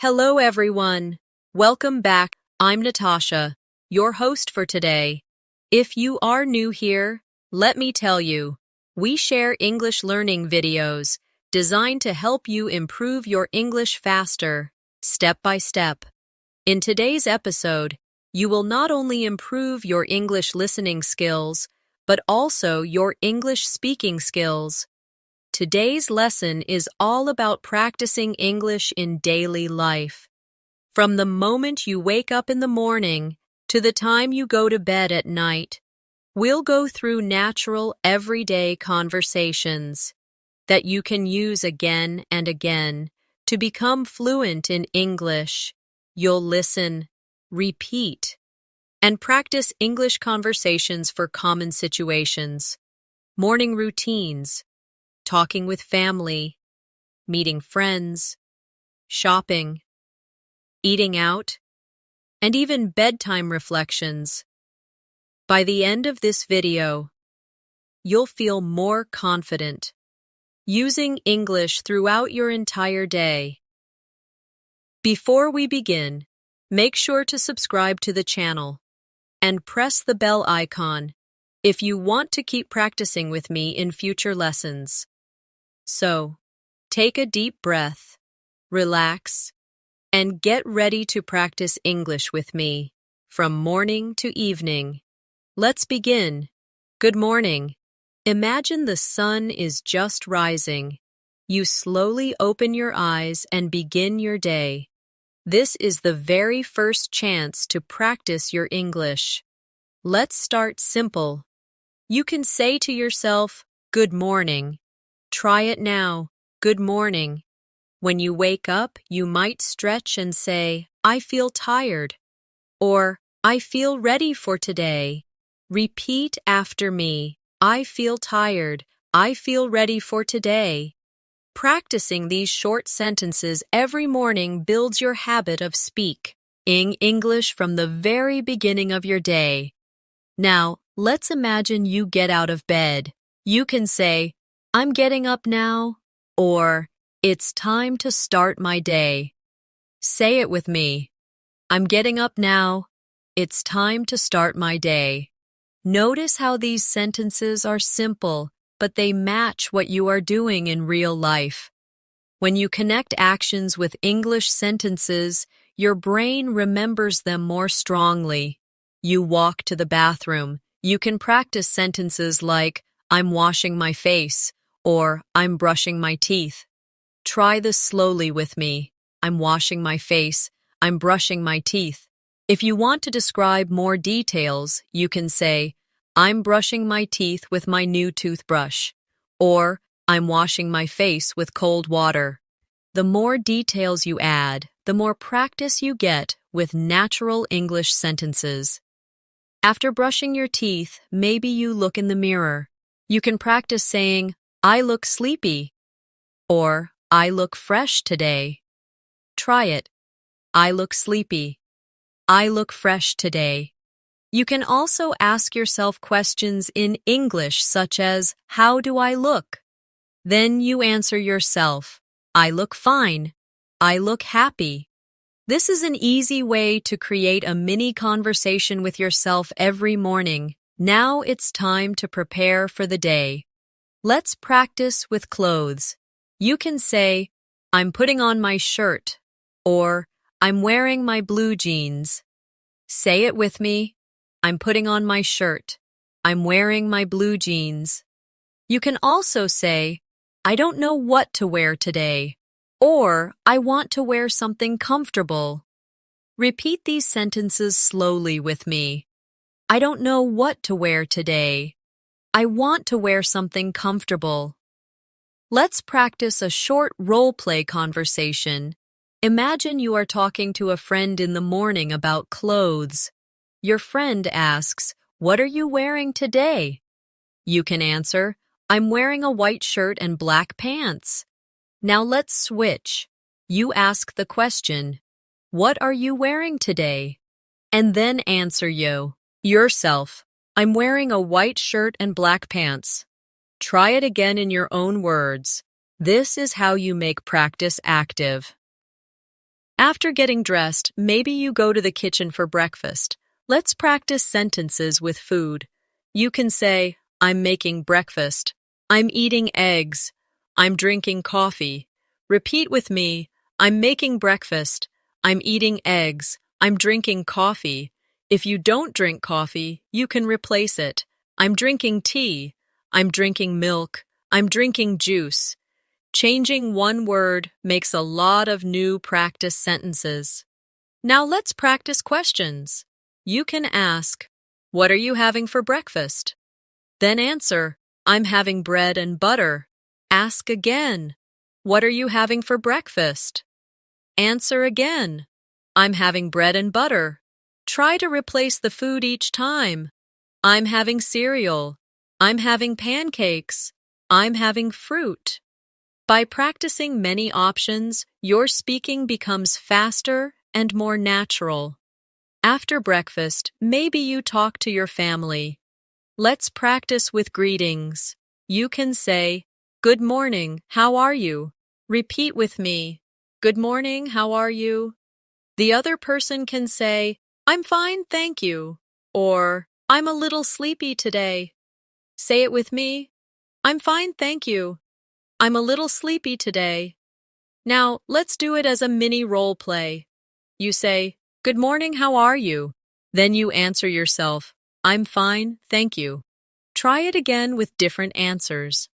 Hello, everyone. Welcome back. I'm Natasha, your host for today. If you are new here, let me tell you, we share English learning videos designed to help you improve your English faster, step by step. In today's episode, you will not only improve your English listening skills, but also your English speaking skills. Today's lesson is all about practicing English in daily life. From the moment you wake up in the morning to the time you go to bed at night, we'll go through natural, everyday conversations that you can use again and again to become fluent in English. You'll listen, repeat, and practice English conversations for common situations, morning routines, talking with family, meeting friends, shopping, eating out, and even bedtime reflections. By the end of this video, you'll feel more confident using English throughout your entire day. Before we begin, make sure to subscribe to the channel and press the bell icon if you want to keep practicing with me in future lessons. So, take a deep breath, relax, and get ready to practice English with me from morning to evening. Let's begin. Good morning. Imagine the sun is just rising. You slowly open your eyes and begin your day. This is the very first chance to practice your English. Let's start simple. You can say to yourself, "Good morning." Try it now. Good morning. When you wake up, you might stretch and say, "I feel tired," or "I feel ready for today." Repeat after me. I feel tired. I feel ready for today. Practicing these short sentences every morning builds your habit of speaking English from the very beginning of your day. Now, let's imagine you get out of bed. You can say, "I'm getting up now," or "It's time to start my day." Say it with me. I'm getting up now. It's time to start my day. Notice how these sentences are simple, but they match what you are doing in real life. When you connect actions with English sentences, your brain remembers them more strongly. You walk to the bathroom. You can practice sentences like, "I'm washing my face," or "I'm brushing my teeth." Try this slowly with me. I'm washing my face. I'm brushing my teeth. If you want to describe more details, you can say, "I'm brushing my teeth with my new toothbrush," or "I'm washing my face with cold water." The more details you add, the more practice you get with natural English sentences. After brushing your teeth, maybe you look in the mirror. You can practice saying, "I look sleepy," or "I look fresh today." Try it. I look sleepy. I look fresh today. You can also ask yourself questions in English such as, "How do I look?" Then you answer yourself, "I look fine." "I look happy." This is an easy way to create a mini conversation with yourself every morning. Now it's time to prepare for the day. Let's practice with clothes. You can say, "I'm putting on my shirt," or "I'm wearing my blue jeans." Say it with me. I'm putting on my shirt. I'm wearing my blue jeans. You can also say, "I don't know what to wear today," or "I want to wear something comfortable." Repeat these sentences slowly with me. I don't know what to wear today. I want to wear something comfortable. Let's practice a short role-play conversation. Imagine you are talking to a friend in the morning about clothes. Your friend asks, "What are you wearing today?" You can answer, "I'm wearing a white shirt and black pants." Now let's switch. You ask the question, "What are you wearing today?" And then answer yourself, "I'm wearing a white shirt and black pants." Try it again in your own words. This is how you make practice active. After getting dressed, maybe you go to the kitchen for breakfast. Let's practice sentences with food. You can say, I'm making breakfast. I'm eating eggs. I'm drinking coffee. Repeat with me, I'm making breakfast. I'm eating eggs. I'm drinking coffee. If you don't drink coffee, you can replace it. I'm drinking tea. I'm drinking milk. I'm drinking juice. Changing one word makes a lot of new practice sentences. Now let's practice questions. You can ask, what are you having for breakfast? Then answer, I'm having bread and butter. Ask again, what are you having for breakfast? Answer again, I'm having bread and butter. Try to replace the food each time. I'm having cereal. I'm having pancakes. I'm having fruit. By practicing many options, your speaking becomes faster and more natural. After breakfast, maybe you talk to your family. Let's practice with greetings. You can say, Good morning, how are you? Repeat with me, Good morning, how are you? The other person can say, I'm fine, thank you, or I'm a little sleepy today. Say it with me, I'm fine, thank you. I'm a little sleepy today. Now, let's do it as a mini role play. You say, Good morning, how are you? Then you answer yourself, I'm fine, thank you. Try it again with different answers.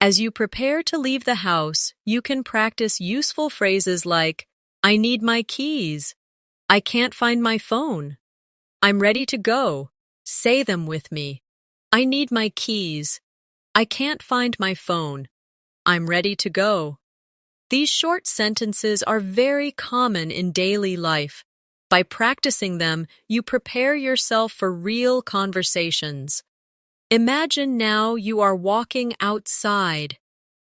As you prepare to leave the house, you can practice useful phrases like, I need my keys. I can't find my phone. I'm ready to go. Say them with me. I need my keys. I can't find my phone. I'm ready to go. These short sentences are very common in daily life. By practicing them, you prepare yourself for real conversations. Imagine now you are walking outside.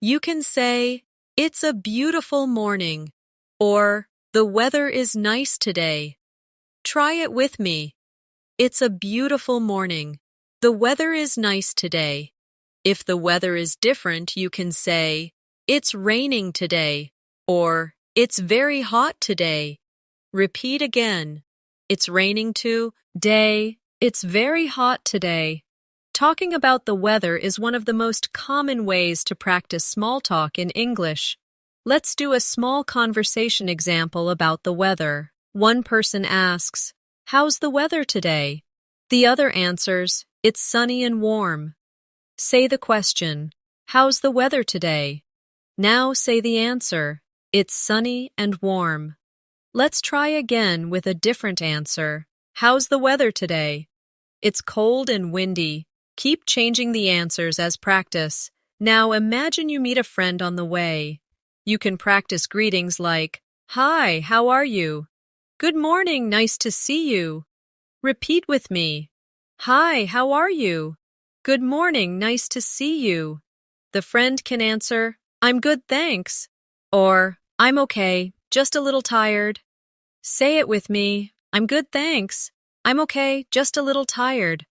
You can say, It's a beautiful morning, or The weather is nice today. Try it with me. It's a beautiful morning. The weather is nice today. If the weather is different, you can say, It's raining today, or It's very hot today. Repeat again. It's raining today. It's very hot today. Talking about the weather is one of the most common ways to practice small talk in English. Let's do a small conversation example about the weather. One person asks, How's the weather today? The other answers, It's sunny and warm. Say the question, How's the weather today? Now say the answer, It's sunny and warm. Let's try again with a different answer. How's the weather today? It's cold and windy. Keep changing the answers as practice. Now imagine you meet a friend on the way. You can practice greetings like, Hi, how are you? Good morning, nice to see you. Repeat with me. Hi, how are you? Good morning, nice to see you. The friend can answer, I'm good, thanks. Or, I'm okay, just a little tired. Say it with me. I'm good, thanks. I'm okay, just a little tired.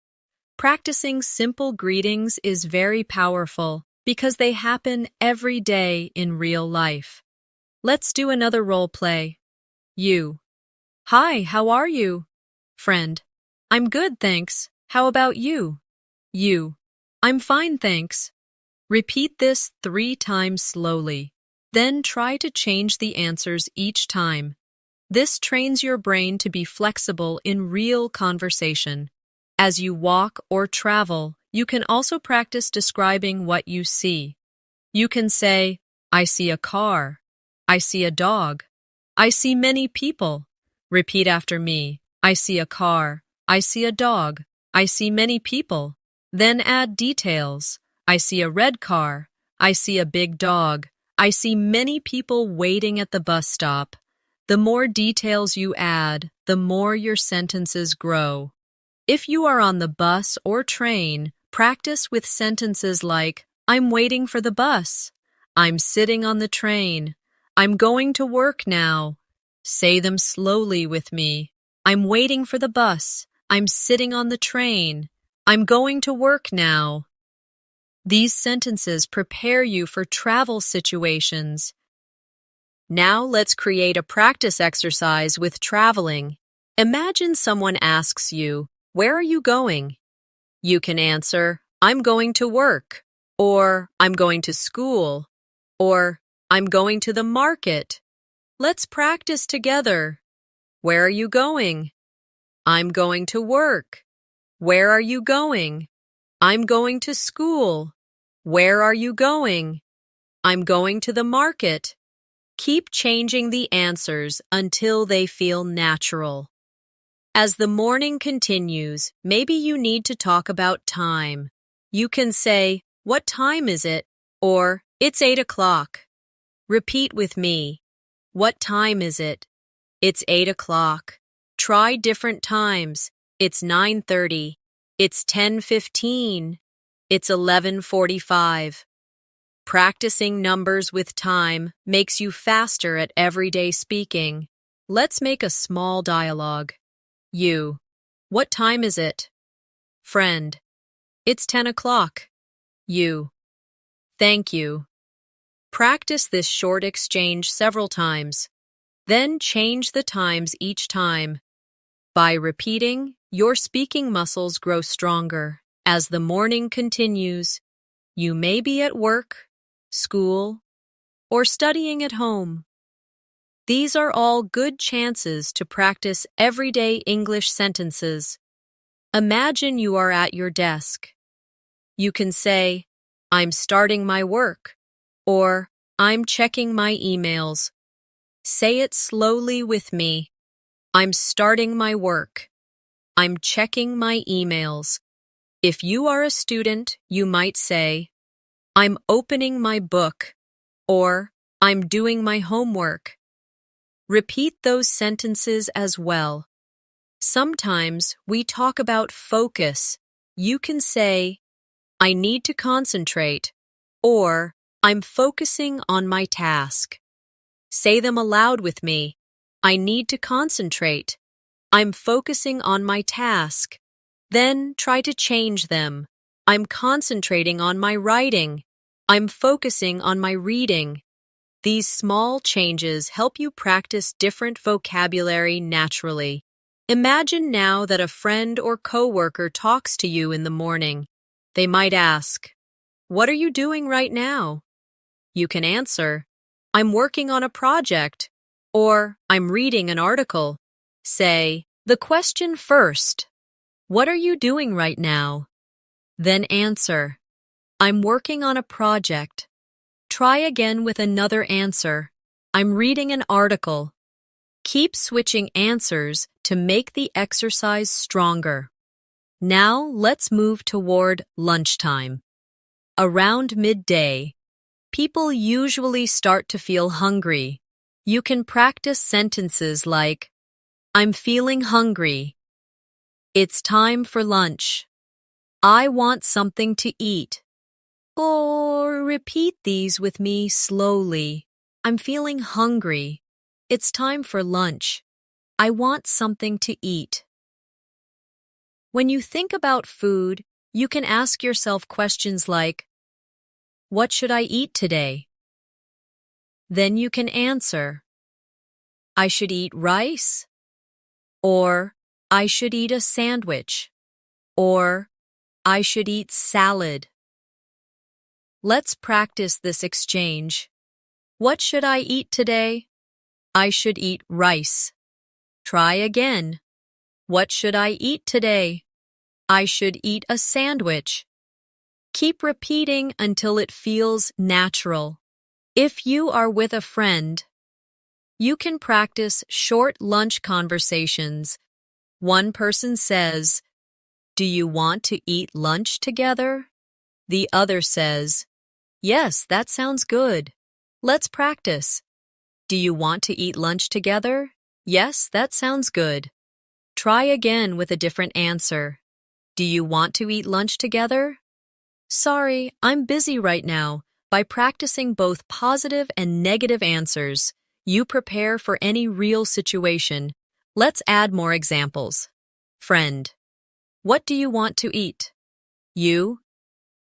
Practicing simple greetings is very powerful because they happen every day in real life. Let's do another role play. You. Hi, how are you? Friend. I'm good, thanks. How about you? You. I'm fine, thanks. Repeat this 3 times slowly. Then try to change the answers each time. This trains your brain to be flexible in real conversation. As you walk or travel, you can also practice describing what you see. You can say, I see a car. I see a dog. I see many people. Repeat after me. I see a car. I see a dog. I see many people. Then add details. I see a red car. I see a big dog. I see many people waiting at the bus stop. The more details you add, the more your sentences grow. If you are on the bus or train, practice with sentences like, I'm waiting for the bus. I'm sitting on the train. I'm going to work now. Say them slowly with me. I'm waiting for the bus. I'm sitting on the train. I'm going to work now. These sentences prepare you for travel situations. Now let's create a practice exercise with traveling. Imagine someone asks you, "Where are you going?" You can answer, "I'm going to work," or "I'm going to school," or "I'm going to the market." Let's practice together. Where are you going? I'm going to work. Where are you going? I'm going to school. Where are you going? I'm going to the market. Keep changing the answers until they feel natural. As the morning continues, maybe you need to talk about time. You can say, "What time is it?" or "It's 8 o'clock." Repeat with me. What time is it? It's 8 o'clock. Try different times. It's 9:30. It's 10:15. It's 11:45. Practicing numbers with time makes you faster at everyday speaking. Let's make a small dialogue. You. What time is it? Friend. It's 10 o'clock. You. Thank you. Practice this short exchange several times. Then change the times each time. By repeating, your speaking muscles grow stronger. As the morning continues, you may be at work, school, or studying at home. These are all good chances to practice everyday English sentences. Imagine you are at your desk. You can say, "I'm starting my work," or "I'm checking my emails." Say it slowly with me. I'm starting my work. I'm checking my emails. If you are a student, you might say, "I'm opening my book," or "I'm doing my homework." Repeat those sentences as well. Sometimes we talk about focus. You can say, "I need to concentrate," or "I'm focusing on my task." Say them aloud with me. I need to concentrate. I'm focusing on my task. Then try to change them. I'm concentrating on my writing. I'm focusing on my reading. These small changes help you practice different vocabulary naturally. Imagine now that a friend or coworker talks to you in the morning. They might ask, "What are you doing right now?" You can answer, "I'm working on a project," or "I'm reading an article." Say the question first. What are you doing right now? Then answer, "I'm working on a project." Try again with another answer. "I'm reading an article." Keep switching answers to make the exercise stronger. Now let's move toward lunchtime. Around midday, people usually start to feel hungry. You can practice sentences like, "I'm feeling hungry." "It's time for lunch." "I want something to eat." Or repeat these with me slowly. "I'm feeling hungry." "It's time for lunch." "I want something to eat." When you think about food, you can ask yourself questions like, "What should I eat today?" Then you can answer, "I should eat rice," or "I should eat a sandwich," or "I should eat salad." Let's practice this exchange. What should I eat today? I should eat rice. Try again. What should I eat today? I should eat a sandwich. Keep repeating until it feels natural. If you are with a friend, you can practice short lunch conversations. One person says, "Do you want to eat lunch together?" The other says, "Yes, that sounds good." Let's practice. Do you want to eat lunch together? Yes, that sounds good. Try again with a different answer. Do you want to eat lunch together? Sorry, I'm busy right now. By practicing both positive and negative answers, you prepare for any real situation. Let's add more examples. Friend. What do you want to eat? You.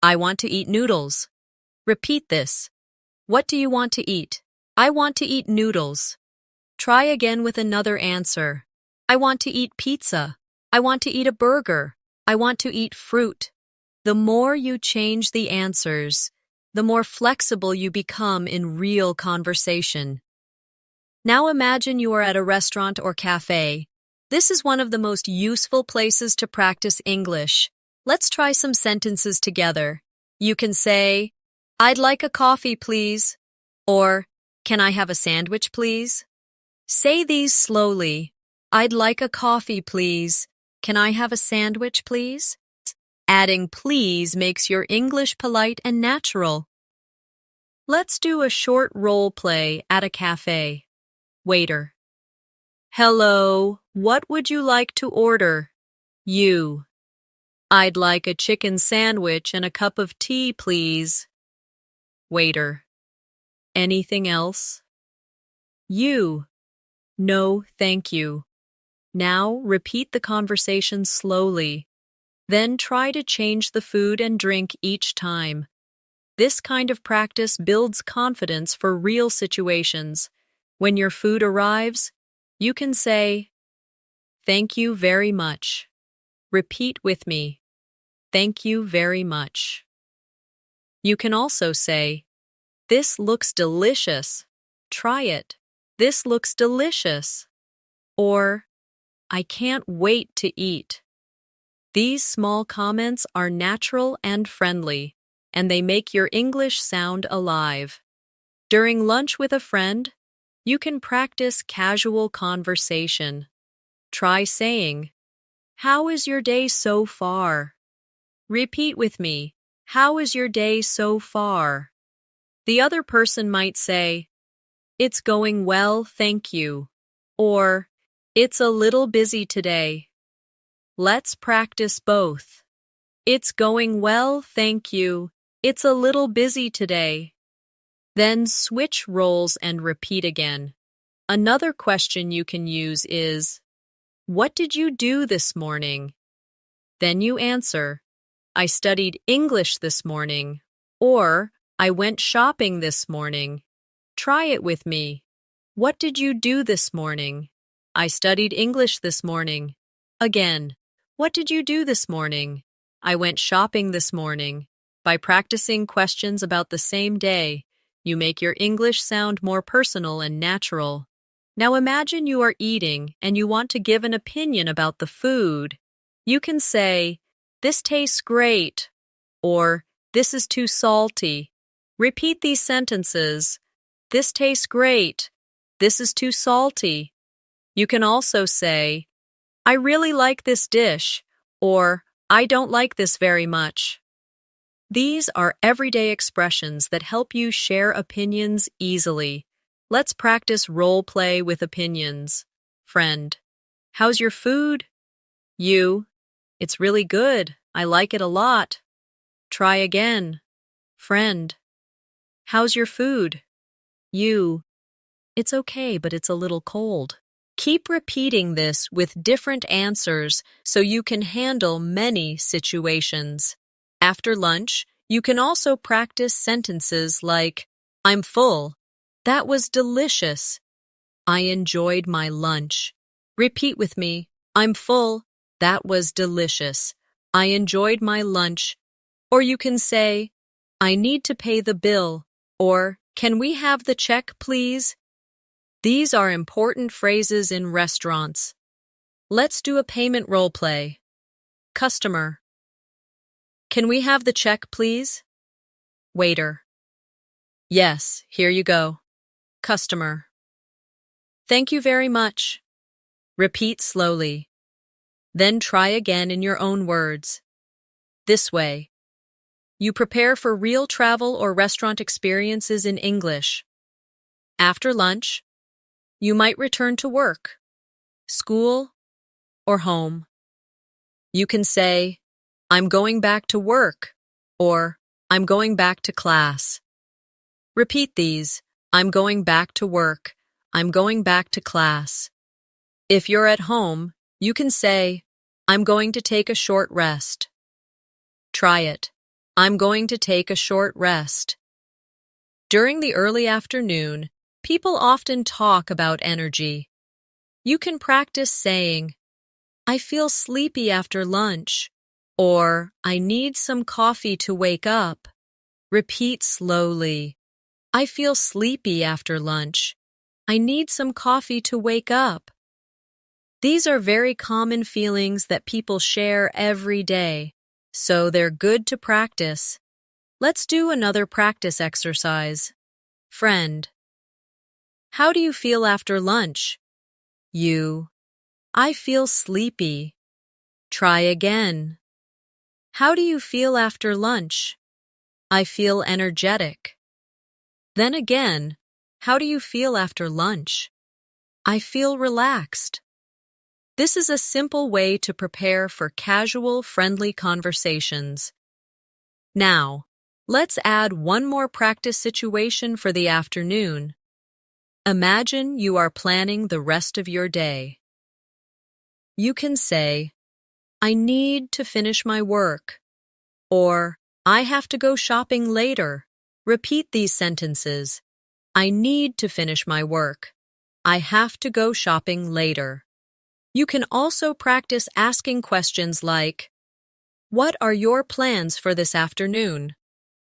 I want to eat noodles. Repeat this. What do you want to eat? I want to eat noodles. Try again with another answer. I want to eat pizza. I want to eat a burger. I want to eat fruit. The more you change the answers, the more flexible you become in real conversation. Now imagine you are at a restaurant or cafe. This is one of the most useful places to practice English. Let's try some sentences together. You can say, I'd like a coffee, please. Or, can I have a sandwich, please? Say these slowly. I'd like a coffee, please. Can I have a sandwich, please? Adding please makes your English polite and natural. Let's do a short role play at a cafe. Waiter. Hello, what would you like to order? You. I'd like a chicken sandwich and a cup of tea, please. Waiter. Anything else? You. No, thank you. Now repeat the conversation slowly. Then try to change the food and drink each time. This kind of practice builds confidence for real situations. When your food arrives, you can say, Thank you very much. Repeat with me. Thank you very much. You can also say, This looks delicious. Try it. This looks delicious. Or, I can't wait to eat. These small comments are natural and friendly, and they make your English sound alive. During lunch with a friend, you can practice casual conversation. Try saying, How is your day so far? Repeat with me, How is your day so far? The other person might say, It's going well, thank you. Or, It's a little busy today. Let's practice both. It's going well, thank you. It's a little busy today. Then switch roles and repeat again. Another question you can use is, What did you do this morning? Then you answer, I studied English this morning. Or, I went shopping this morning. Try it with me. What did you do this morning? I studied English this morning. Again, what did you do this morning? I went shopping this morning. By practicing questions about the same day, you make your English sound more personal and natural. Now imagine you are eating and you want to give an opinion about the food. You can say, This tastes great, or This is too salty. Repeat these sentences. This tastes great. This is too salty. You can also say, I really like this dish, or I don't like this very much. These are everyday expressions that help you share opinions easily. Let's practice role play with opinions. Friend. How's your food? You. It's really good. I like it a lot. Try again. Friend. How's your food? You. It's okay, but it's a little cold. Keep repeating this with different answers so you can handle many situations. After lunch, you can also practice sentences like, I'm full. That was delicious. I enjoyed my lunch. Repeat with me. I'm full. That was delicious. I enjoyed my lunch. Or you can say, I need to pay the bill. Or, can we have the check, please? These are important phrases in restaurants. Let's do a payment role play. Customer. Can we have the check, please? Waiter. Yes, here you go. Customer. Thank you very much. Repeat slowly. Then try again in your own words. This way, you prepare for real travel or restaurant experiences in English. After lunch, you might return to work, school, or home. You can say, I'm going back to work, or I'm going back to class. Repeat these. I'm going back to work. I'm going back to class. If you're at home, you can say, I'm going to take a short rest. Try it. I'm going to take a short rest. During the early afternoon, People often talk about energy. You can practice saying, I feel sleepy after lunch, or I need some coffee to wake up. Repeat slowly. I feel sleepy after lunch. I need some coffee to wake up. These are very common feelings that people share every day, so they're good to practice. Let's do another practice exercise. Friend. How do you feel after lunch? You. I feel sleepy. Try again. How do you feel after lunch? I feel energetic. Then again, how do you feel after lunch? I feel relaxed. This is a simple way to prepare for casual, friendly conversations. Now, let's add one more practice situation for the afternoon. Imagine you are planning the rest of your day. You can say, I need to finish my work, or I have to go shopping later. Repeat these sentences. I need to finish my work. I have to go shopping later. You can also practice asking questions like, what are your plans for this afternoon?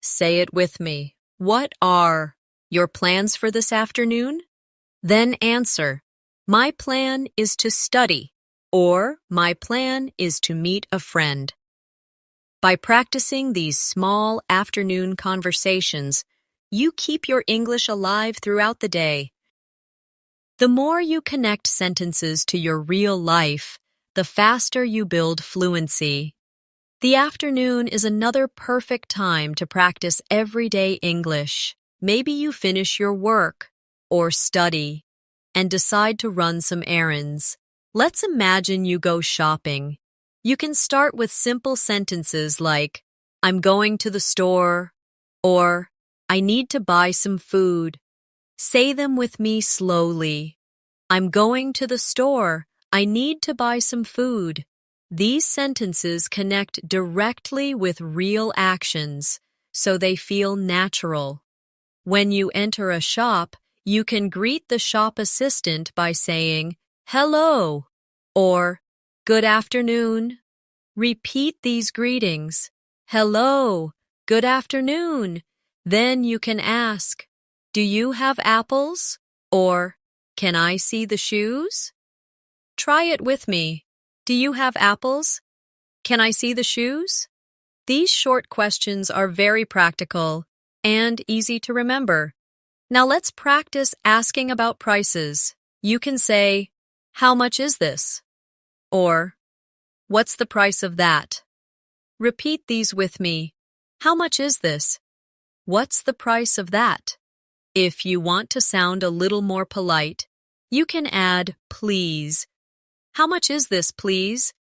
Say it with me. What are your plans for this afternoon? Then answer, my plan is to study, or my plan is to meet a friend. By practicing these small afternoon conversations, you keep your English alive throughout the day. The more you connect sentences to your real life, the faster you build fluency. The afternoon is another perfect time to practice everyday English. Maybe you finish your work or study and decide to run some errands. Let's imagine you go shopping. You can start with simple sentences like, I'm going to the store, or I need to buy some food. Say them with me slowly. I'm going to the store. I need to buy some food. These sentences connect directly with real actions, so they feel natural. When you enter a shop, you can greet the shop assistant by saying, hello, or good afternoon. Repeat these greetings. Hello, good afternoon. Then you can ask, do you have apples? Or, can I see the shoes? Try it with me. Do you have apples? Can I see the shoes? These short questions are very practical and easy to remember. Now let's practice asking about prices. You can say, how much is this? Or, what's the price of that? Repeat these with me. How much is this? What's the price of that? If you want to sound a little more polite, you can add please. How much is this, please?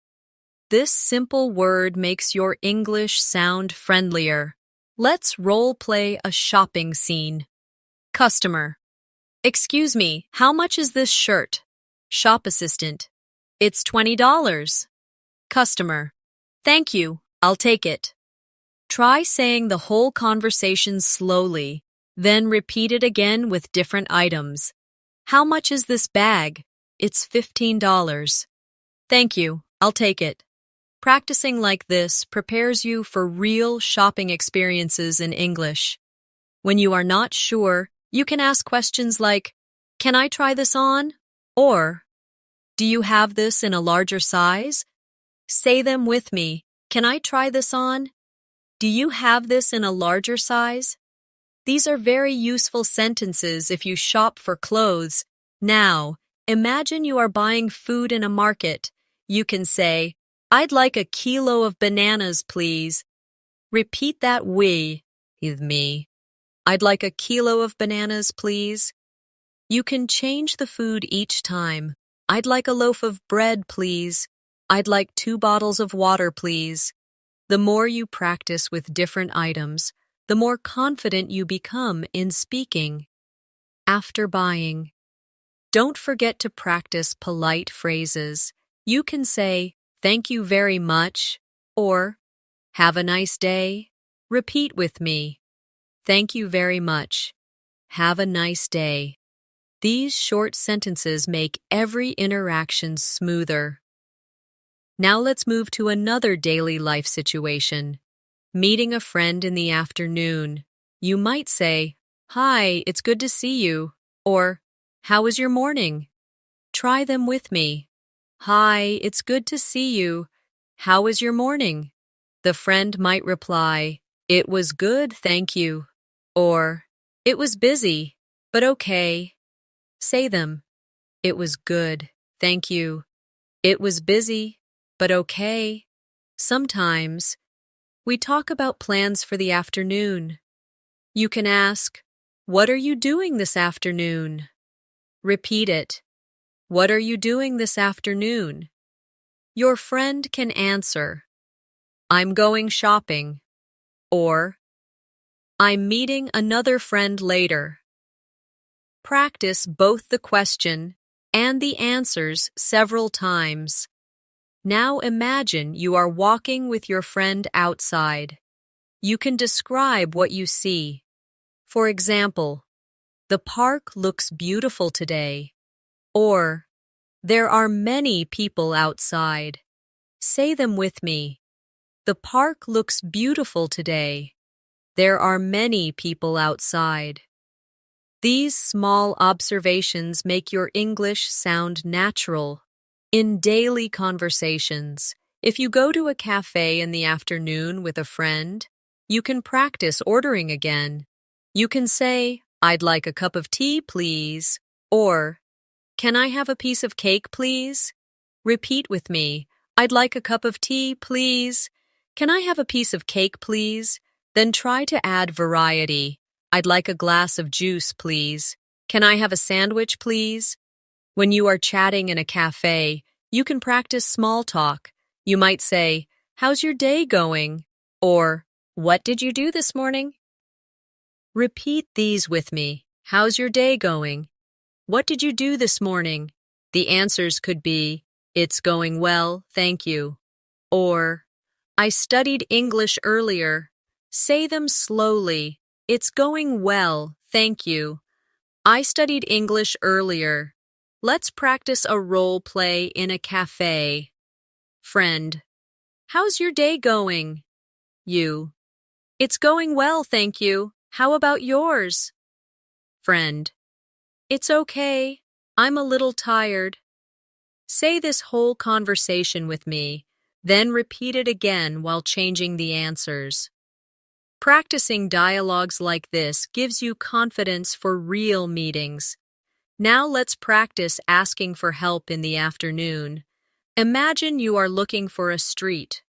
This simple word makes your English sound friendlier. Let's role-play a shopping scene. Customer. Excuse me, how much is this shirt? Shop assistant. It's $20. Customer. Thank you, I'll take it. Try saying the whole conversation slowly, then repeat it again with different items. How much is this bag? It's $15. Thank you, I'll take it. Practicing like this prepares you for real shopping experiences in English. When you are not sure, you can ask questions like, can I try this on? Or, do you have this in a larger size? Say them with me. Can I try this on? Do you have this in a larger size? These are very useful sentences if you shop for clothes. Now, imagine you are buying food in a market. You can say, I'd like a kilo of bananas, please. Repeat that with me. I'd like a kilo of bananas, please. You can change the food each time. I'd like a loaf of bread, please. I'd like 2 bottles of water, please. The more you practice with different items, the more confident you become in speaking. After buying, don't forget to practice polite phrases. You can say, thank you very much, or have a nice day. Repeat with me. Thank you very much. Have a nice day. These short sentences make every interaction smoother. Now let's move to another daily life situation. Meeting a friend in the afternoon. You might say, "Hi, it's good to see you," or "How was your morning?" Try them with me. "Hi, it's good to see you. How was your morning?" The friend might reply, "It was good, thank you," or "It was busy, but okay." Say them. It was good, thank you. It was busy, but okay. Sometimes we talk about plans for the afternoon. You can ask, "What are you doing this afternoon?" Repeat it. "What are you doing this afternoon?" Your friend can answer, "I'm going shopping," or "I'm meeting another friend later." Practice both the question and the answers several times. Now imagine you are walking with your friend outside. You can describe what you see. For example, "The park looks beautiful today," or "There are many people outside." Say them with me. The park looks beautiful today. There are many people outside. These small observations make your English sound natural. In daily conversations, if you go to a cafe in the afternoon with a friend, you can practice ordering again. You can say, "I'd like a cup of tea, please," or "Can I have a piece of cake, please?" Repeat with me, "I'd like a cup of tea, please." "Can I have a piece of cake, please?" Then try to add variety. "I'd like a glass of juice, please." "Can I have a sandwich, please?" When you are chatting in a cafe, you can practice small talk. You might say, "How's your day going?" or "What did you do this morning?" Repeat these with me. How's your day going? What did you do this morning? The answers could be, "It's going well, thank you," or "I studied English earlier." Say them slowly. "It's going well, thank you." "I studied English earlier." Let's practice a role play in a cafe. Friend, "How's your day going?" You, "It's going well, thank you. How about yours?" Friend, "It's okay. I'm a little tired." Say this whole conversation with me, then repeat it again while changing the answers. Practicing dialogues like this gives you confidence for real meetings. Now let's practice asking for help in the afternoon. Imagine you are looking for a street.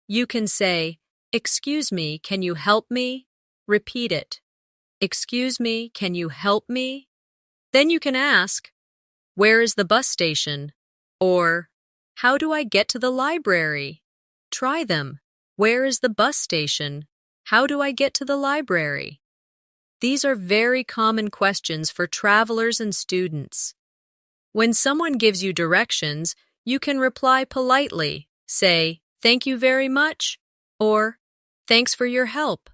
You can say, "Excuse me, can you help me?" Repeat it. "Excuse me, can you help me?" Then you can ask, "Where is the bus station?" Or, "How do I get to the library?" Try them. Where is the bus station? How do I get to the library? These are very common questions for travelers and students. When someone gives you directions, you can reply politely. Say, "Thank you very much," or "Thanks for your help."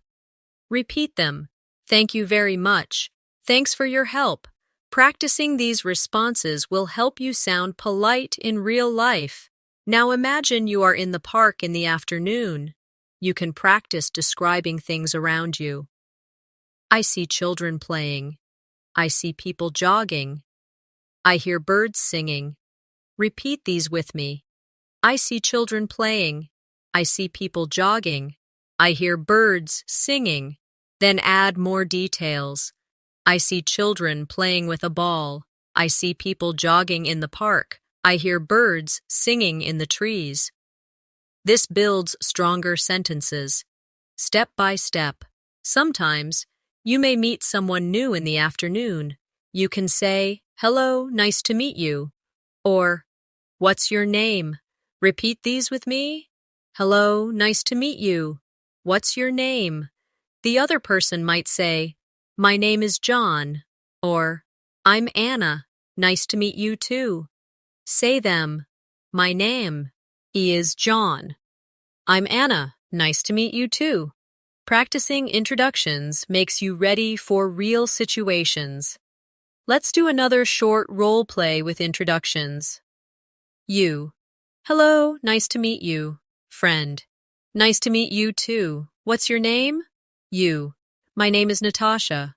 Repeat them. "Thank you very much." "Thanks for your help." Practicing these responses will help you sound polite in real life. Now imagine you are in the park in the afternoon. You can practice describing things around you. I see children playing. I see people jogging. I hear birds singing. Repeat these with me. I see children playing. I see people jogging. I hear birds singing. Then add more details. I see children playing with a ball. I see people jogging in the park. I hear birds singing in the trees. This builds stronger sentences. Step by step. Sometimes, you may meet someone new in the afternoon. You can say, "Hello, nice to meet you," or "What's your name?" Repeat these with me. Hello, nice to meet you. What's your name? The other person might say, "My name is John," or "I'm Anna. Nice to meet you too." Say them. My name is John. I'm Anna. Nice to meet you too. Practicing introductions makes you ready for real situations. Let's do another short role play with introductions. You. Hello, nice to meet you. Friend. Nice to meet you too. What's your name? You. My name is Natasha.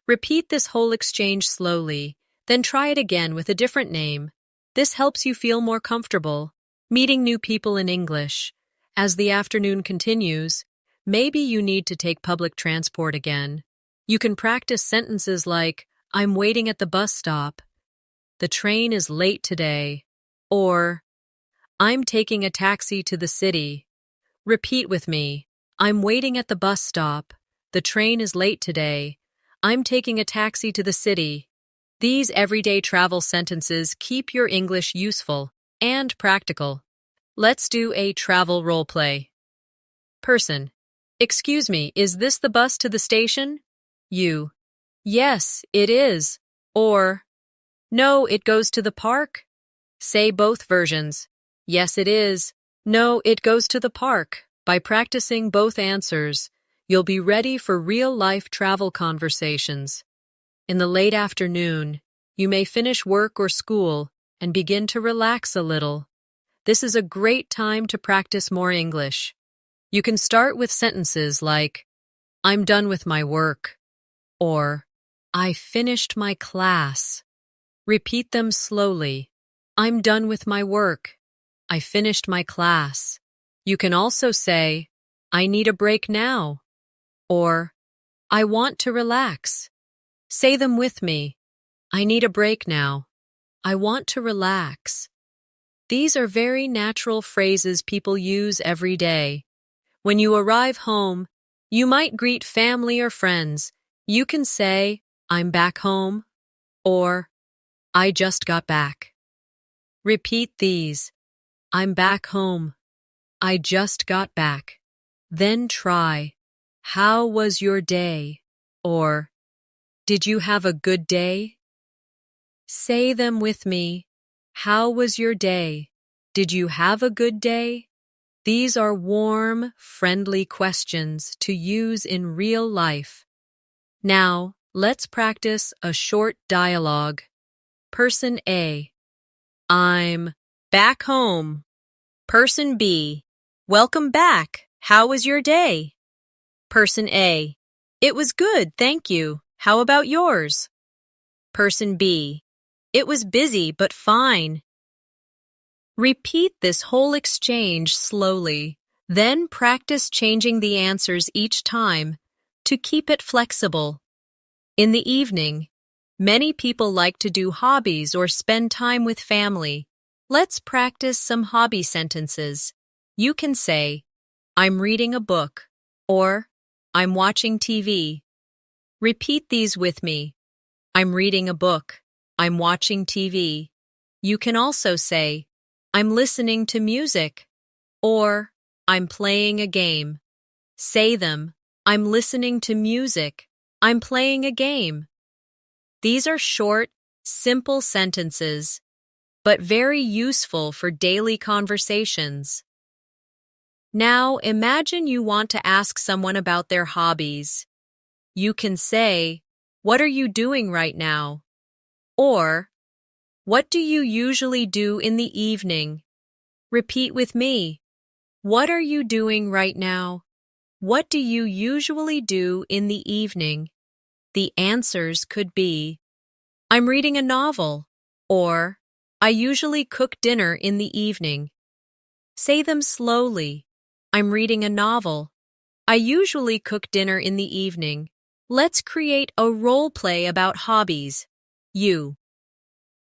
Repeat this whole exchange slowly, then try it again with a different name. This helps you feel more comfortable. Meeting new people in English. As the afternoon continues, maybe you need to take public transport again. You can practice sentences like, I'm waiting at the bus stop. The train is late today. Or, I'm taking a taxi to the city. Repeat with me. I'm waiting at the bus stop. The train is late today. I'm taking a taxi to the city. These everyday travel sentences keep your English useful and practical. Let's do a travel role play. Person. Excuse me, is this the bus to the station? You. Yes, it is. Or, no, it goes to the park. Say both versions. Yes, it is. No, it goes to the park. By practicing both answers, you'll be ready for real-life travel conversations. In the late afternoon, you may finish work or school and begin to relax a little. This is a great time to practice more English. You can start with sentences like, I'm done with my work, or I finished my class. Repeat them slowly. I'm done with my work. I finished my class. You can also say, I need a break now, or I want to relax. Say them with me. I need a break now. I want to relax. These are very natural phrases people use every day. When you arrive home, you might greet family or friends. You can say, I'm back home, or I just got back. Repeat these. I'm back home. I just got back. Then try, how was your day? Or, did you have a good day? Say them with me. How was your day? Did you have a good day? These are warm, friendly questions to use in real life. Now, let's practice a short dialogue. Person A. I'm back home. Person B. Welcome back. How was your day? Person A. It was good, thank you. How about yours? Person B. It was busy, but fine. Repeat this whole exchange slowly, then practice changing the answers each time to keep it flexible. In the evening, many people like to do hobbies or spend time with family. Let's practice some hobby sentences. You can say, I'm reading a book, or I'm watching TV. Repeat these with me. I'm reading a book. I'm watching TV. You can also say, I'm listening to music, or I'm playing a game. Say them. I'm listening to music. I'm playing a game. These are short, simple sentences, but very useful for daily conversations. Now imagine you want to ask someone about their hobbies. You can say, what are you doing right now? Or, what do you usually do in the evening? Repeat with me. What are you doing right now? What do you usually do in the evening? The answers could be, I'm reading a novel, or I usually cook dinner in the evening. Say them slowly. I'm reading a novel. I usually cook dinner in the evening. Let's create a role play about hobbies. You.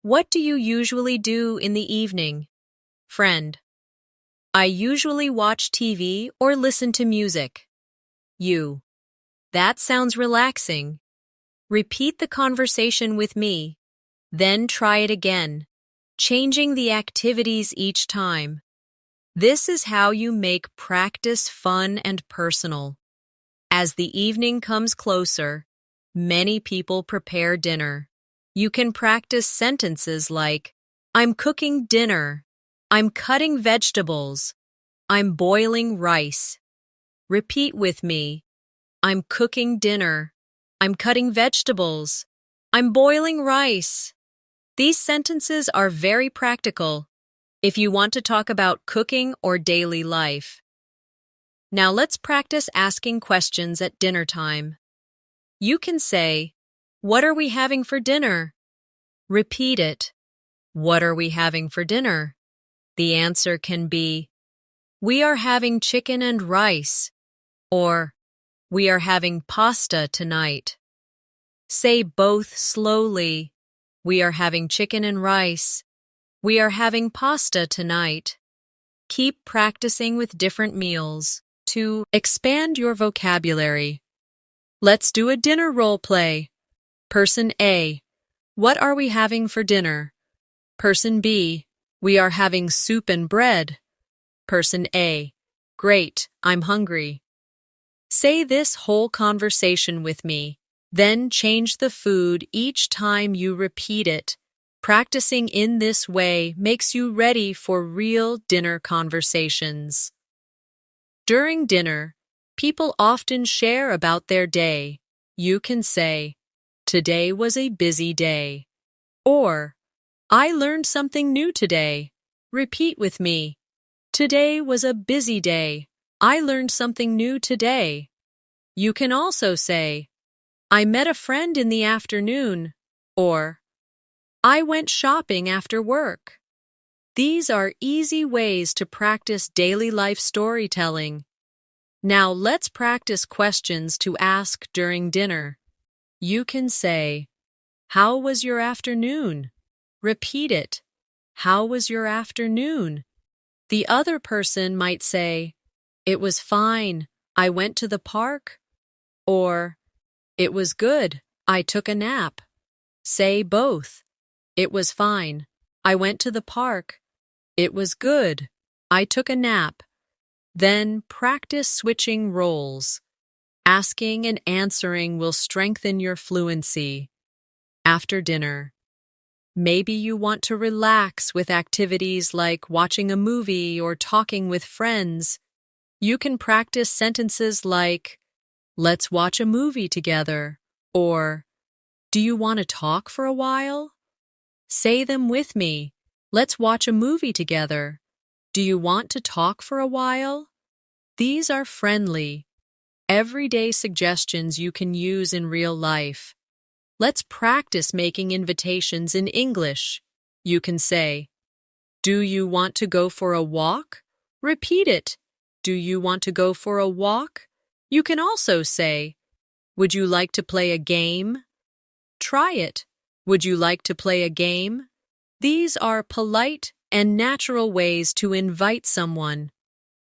What do you usually do in the evening? Friend. I usually watch TV or listen to music. You. That sounds relaxing. Repeat the conversation with me. Then try it again, changing the activities each time. This is how you make practice fun and personal. As the evening comes closer, many people prepare dinner. You can practice sentences like, I'm cooking dinner. I'm cutting vegetables. I'm boiling rice. Repeat with me. I'm cooking dinner. I'm cutting vegetables. I'm boiling rice. These sentences are very practical if you want to talk about cooking or daily life. Now let's practice asking questions at dinner time. You can say, "What are we having for dinner?" Repeat it. What are we having for dinner? The answer can be, "We are having chicken and rice," or "We are having pasta tonight." Say both slowly. We are having chicken and rice. We are having pasta tonight. Keep practicing with different meals to expand your vocabulary. Let's do a dinner role play. Person A, what are we having for dinner? Person B, we are having soup and bread. Person A, great, I'm hungry. Say this whole conversation with me, then change the food each time you repeat it. Practicing in this way makes you ready for real dinner conversations. During dinner, people often share about their day. You can say, "Today was a busy day," or "I learned something new today." Repeat with me. Today was a busy day. I learned something new today. You can also say, "I met a friend in the afternoon," or "I went shopping after work." These are easy ways to practice daily life storytelling. Now let's practice questions to ask during dinner. You can say, "How was your afternoon?" Repeat it. How was your afternoon? The other person might say, "It was fine. I went to the park." Or, "It was good. I took a nap." Say both. It was fine. I went to the park. It was good. I took a nap. Then practice switching roles. Asking and answering will strengthen your fluency. After dinner, maybe you want to relax with activities like watching a movie or talking with friends. You can practice sentences like, "Let's watch a movie together," or "Do you want to talk for a while?" Say them with me. Let's watch a movie together. Do you want to talk for a while? These are friendly, everyday suggestions you can use in real life. Let's practice making invitations in English. You can say, "Do you want to go for a walk?" Repeat it. Do you want to go for a walk? You can also say, "Would you like to play a game?" Try it. Would you like to play a game? These are polite and natural ways to invite someone.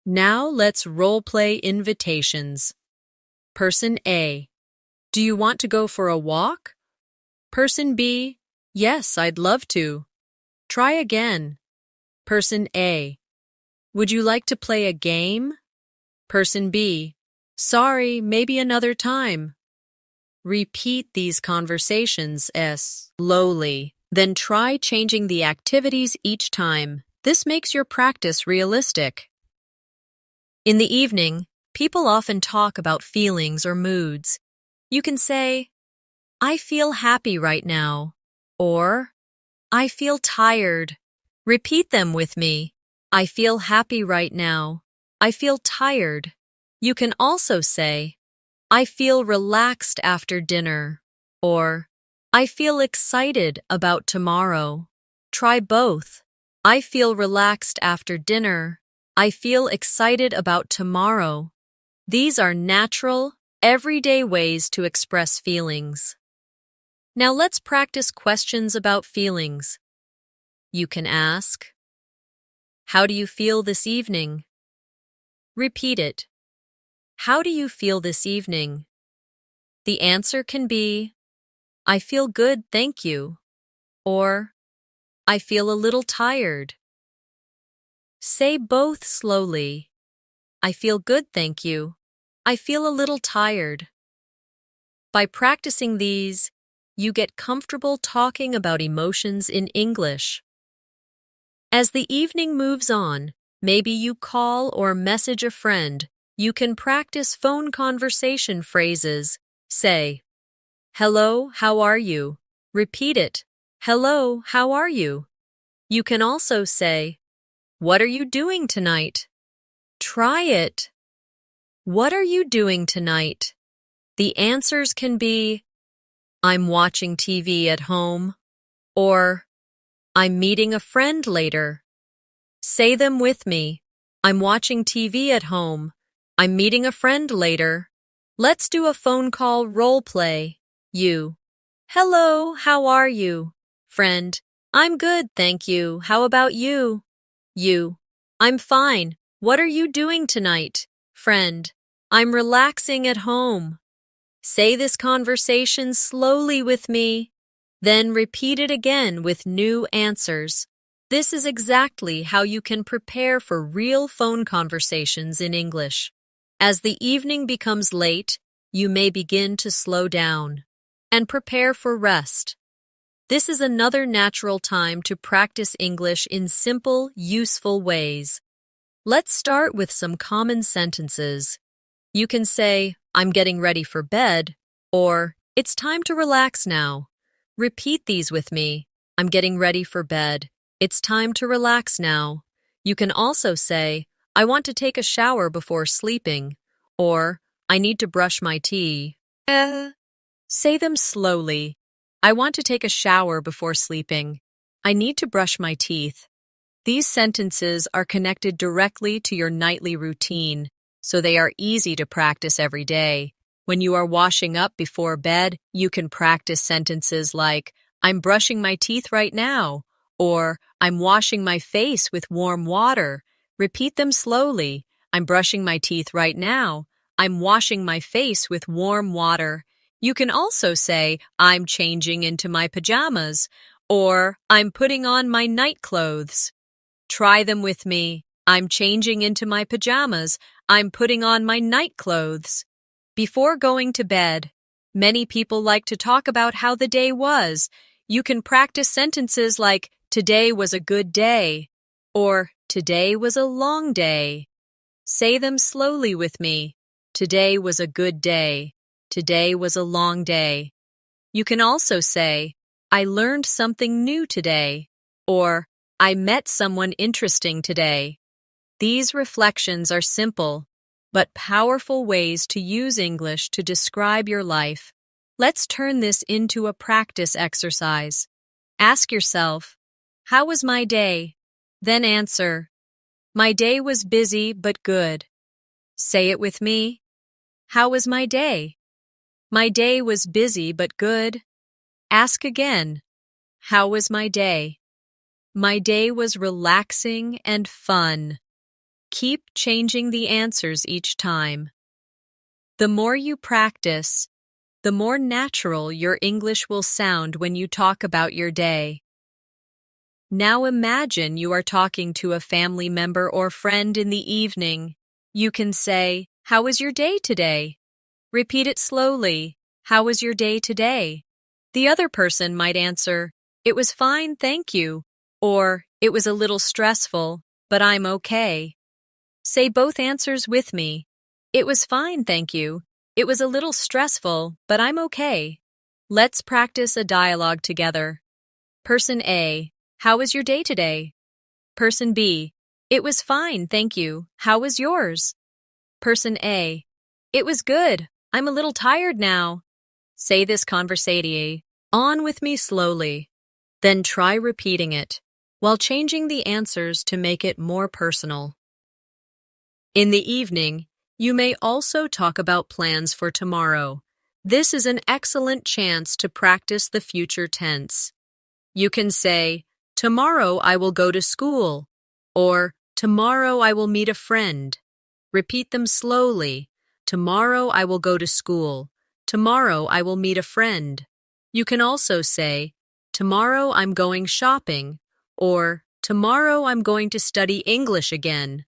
Now let's role-play invitations. Person A, "Do you want to go for a walk?" Person B, "Yes, I'd love to." Try again. Person A, "Would you like to play a game?" Person B, "Sorry, maybe another time." Repeat these conversations slowly. Then try changing the activities each time. This makes your practice realistic. In the evening, people often talk about feelings or moods. You can say, "I feel happy right now," or "I feel tired." Repeat them with me. I feel happy right now. I feel tired. You can also say, "I feel relaxed after dinner," or "I feel excited about tomorrow." Try both. I feel relaxed after dinner. I feel excited about tomorrow. These are natural, everyday ways to express feelings. Now let's practice questions about feelings. You can ask, "How do you feel this evening?" Repeat it. How do you feel this evening? The answer can be, "I feel good, thank you," or "I feel a little tired." Say both slowly. I feel good, thank you. I feel a little tired. By practicing these, you get comfortable talking about emotions in English. As the evening moves on, maybe you call or message a friend. You can practice phone conversation phrases. Say, "Hello, how are you?" Repeat it. Hello, how are you? You can also say, what are you doing tonight? Try it. What are you doing tonight? The answers can be, I'm watching TV at home, or I'm meeting a friend later. Say them with me. I'm watching TV at home. I'm meeting a friend later. Let's do a phone call role play. You. Hello, how are you? Friend. I'm good, thank you. How about you? You. I'm fine. What are you doing tonight? Friend. I'm relaxing at home. Say this conversation slowly with me. Then repeat it again with new answers. This is exactly how you can prepare for real phone conversations in English. As the evening becomes late, you may begin to slow down and prepare for rest. This is another natural time to practice English in simple, useful ways. Let's start with some common sentences. You can say, I'm getting ready for bed, or it's time to relax now. Repeat these with me. I'm getting ready for bed. It's time to relax now. You can also say, I want to take a shower before sleeping, or I need to brush my teeth. Say them slowly. I want to take a shower before sleeping. I need to brush my teeth. These sentences are connected directly to your nightly routine, so they are easy to practice every day. When you are washing up before bed, you can practice sentences like, I'm brushing my teeth right now, or I'm washing my face with warm water. Repeat them slowly. I'm brushing my teeth right now. I'm washing my face with warm water. You can also say, I'm changing into my pajamas, or I'm putting on my night clothes. Try them with me. I'm changing into my pajamas. I'm putting on my night clothes. Before going to bed, many people like to talk about how the day was. You can practice sentences like, today was a good day, or today was a long day. Say them slowly with me. Today was a good day. Today was a long day. You can also say, I learned something new today, or I met someone interesting today. These reflections are simple, but powerful ways to use English to describe your life. Let's turn this into a practice exercise. Ask yourself, how was my day? Then answer, my day was busy but good. Say it with me. How was my day? My day was busy but good. Ask again, how was my day? My day was relaxing and fun. Keep changing the answers each time. The more you practice, the more natural your English will sound when you talk about your day. Now imagine you are talking to a family member or friend in the evening. You can say, how was your day today? Repeat it slowly. How was your day today? The other person might answer, it was fine, thank you, or it was a little stressful, but I'm okay. Say both answers with me. It was fine, thank you. It was a little stressful, but I'm okay. Let's practice a dialogue together. Person A, how was your day today? Person B, it was fine, thank you. How was yours? Person A, it was good. I'm a little tired now. Say this conversation on with me slowly. Then try repeating it, while changing the answers to make it more personal. In the evening, you may also talk about plans for tomorrow. This is an excellent chance to practice the future tense. You can say, tomorrow I will go to school, or tomorrow I will meet a friend. Repeat them slowly. Tomorrow I will go to school. Tomorrow I will meet a friend. You can also say, tomorrow I'm going shopping, or tomorrow I'm going to study English again.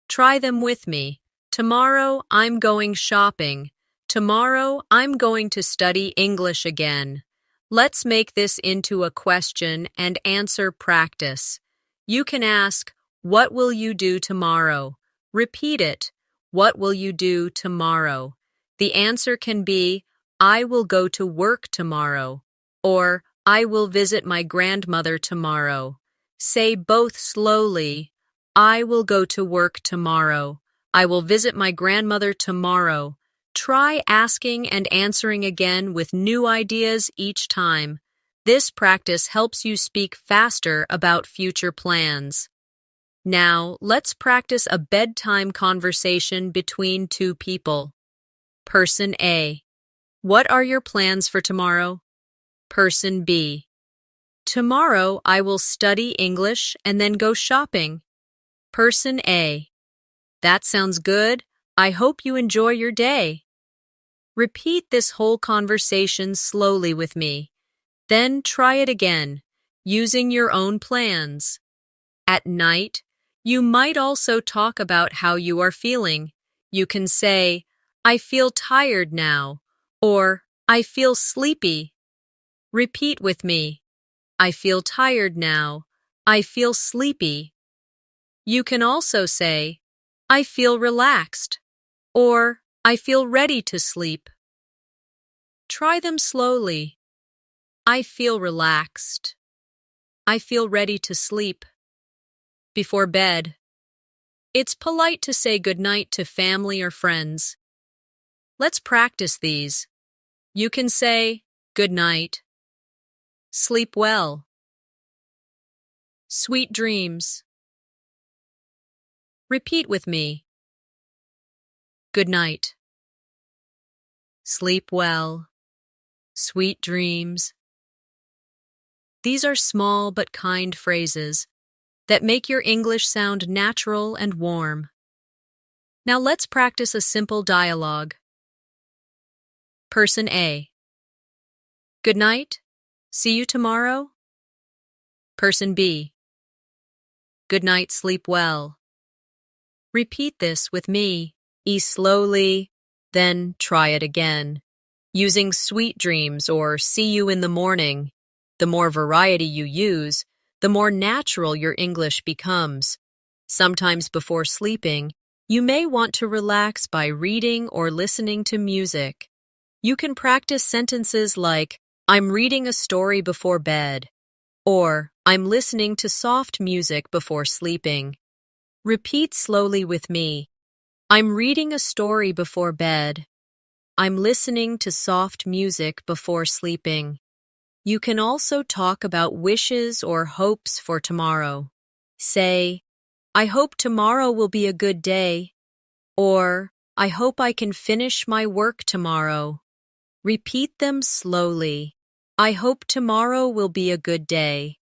Try them with me. Tomorrow I'm going shopping. Tomorrow I'm going to study English again. Let's make this into a question and answer practice. You can ask, what will you do tomorrow? Repeat it. What will you do tomorrow? The answer can be, I will go to work tomorrow, or I will visit my grandmother tomorrow. Say both slowly. I will go to work tomorrow. I will visit my grandmother tomorrow. Try asking and answering again with new ideas each time. This practice helps you speak faster about future plans. Now, let's practice a bedtime conversation between two people. Person A. What are your plans for tomorrow? Person B. Tomorrow I will study English and then go shopping. Person A. That sounds good. I hope you enjoy your day. Repeat this whole conversation slowly with me. Then try it again, using your own plans. At night, you might also talk about how you are feeling. You can say, I feel tired now, or I feel sleepy. Repeat with me. I feel tired now. I feel sleepy. You can also say, I feel relaxed, or I feel ready to sleep. Try them slowly. I feel relaxed. I feel ready to sleep. Before bed, it's polite to say goodnight to family or friends. Let's practice these. You can say, good night. Sleep well. Sweet dreams. Repeat with me. Good night. Sleep well. Sweet dreams. These are small but kind phrases that make your English sound natural and warm. Now let's practice a simple dialogue. Person A. Good night. See you tomorrow. Person B. Good night, sleep well. Repeat this with me. Slowly, then try it again. Using sweet dreams or see you in the morning. The more variety you use, the more natural your English becomes. Sometimes before sleeping, you may want to relax by reading or listening to music. You can practice sentences like, I'm reading a story before bed, or I'm listening to soft music before sleeping. Repeat slowly with me. I'm reading a story before bed. I'm listening to soft music before sleeping. You can also talk about wishes or hopes for tomorrow. Say, I hope tomorrow will be a good day, or I hope I can finish my work tomorrow. Repeat them slowly. I hope tomorrow will be a good day.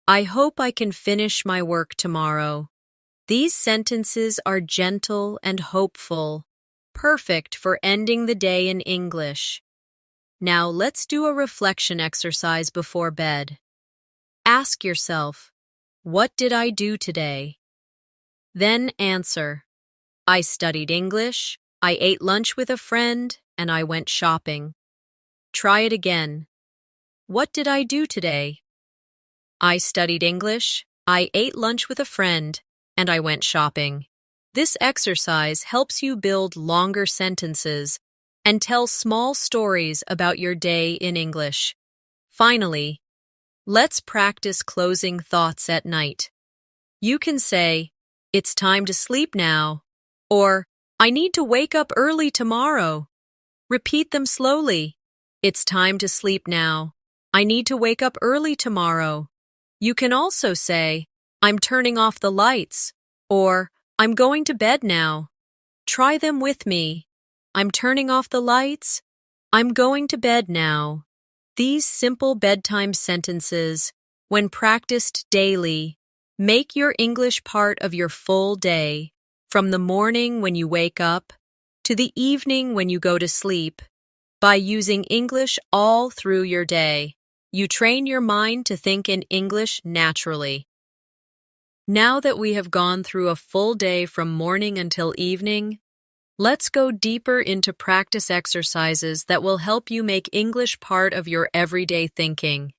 I hope I can finish my work tomorrow. These sentences are gentle and hopeful, perfect for ending the day in English. Now let's do a reflection exercise before bed. Ask yourself, what did I do today? Then answer, I studied English, I ate lunch with a friend, and I went shopping. Try it again. What did I do today? I studied English, I ate lunch with a friend, and I went shopping. This exercise helps you build longer sentences and tell small stories about your day in English. Finally, let's practice closing thoughts at night. You can say, it's time to sleep now, or I need to wake up early tomorrow. Repeat them slowly. It's time to sleep now. I need to wake up early tomorrow. You can also say, I'm turning off the lights, or I'm going to bed now. Try them with me. I'm turning off the lights. I'm going to bed now. These simple bedtime sentences, when practiced daily, make your English part of your full day, from the morning when you wake up to the evening when you go to sleep. By using English all through your day, you train your mind to think in English naturally. Now that we have gone through a full day from morning until evening, let's go deeper into practice exercises that will help you make English part of your everyday thinking.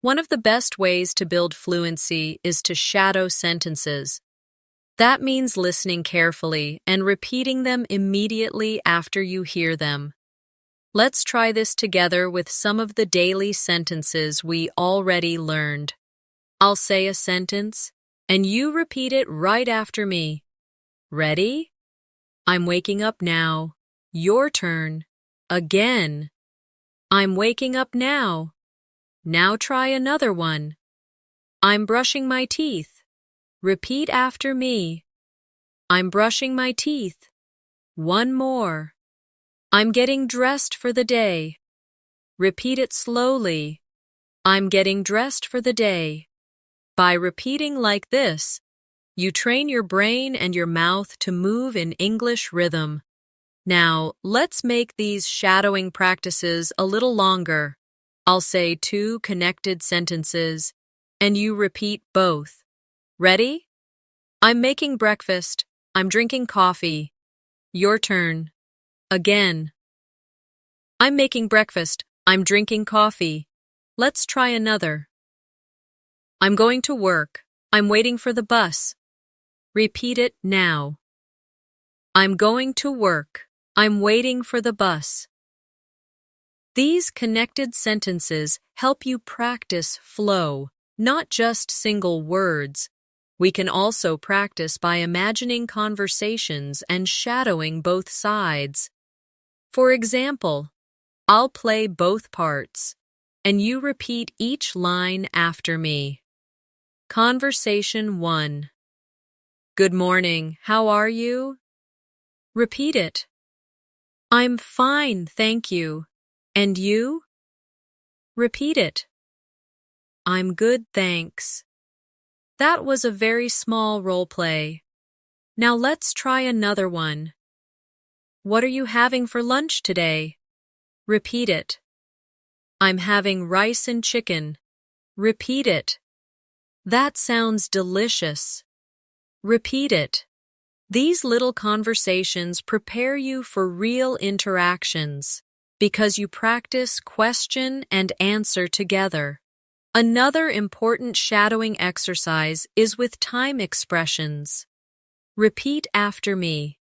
One of the best ways to build fluency is to shadow sentences. That means listening carefully and repeating them immediately after you hear them. Let's try this together with some of the daily sentences we already learned. I'll say a sentence, and you repeat it right after me. Ready? I'm waking up now. Your turn. Again. I'm waking up now. Now try another one. I'm brushing my teeth. Repeat after me. I'm brushing my teeth. One more. I'm getting dressed for the day. Repeat it slowly. I'm getting dressed for the day. By repeating like this, you train your brain and your mouth to move in English rhythm. Now, let's make these shadowing practices a little longer. I'll say 2 connected sentences, and you repeat both. Ready? I'm making breakfast. I'm drinking coffee. Your turn. Again. I'm making breakfast. I'm drinking coffee. Let's try another. I'm going to work. I'm waiting for the bus. Repeat it now. I'm going to work. I'm waiting for the bus. These connected sentences help you practice flow, not just single words. We can also practice by imagining conversations and shadowing both sides. For example, I'll play both parts, and you repeat each line after me. Conversation 1. Good morning, how are you? Repeat it. I'm fine, thank you. And you? Repeat it. I'm good, thanks. That was a very small role play. Now let's try another one. What are you having for lunch today? Repeat it. I'm having rice and chicken. Repeat it. That sounds delicious. Repeat it. These little conversations prepare you for real interactions because you practice question and answer together. Another important shadowing exercise is with time expressions. Repeat after me.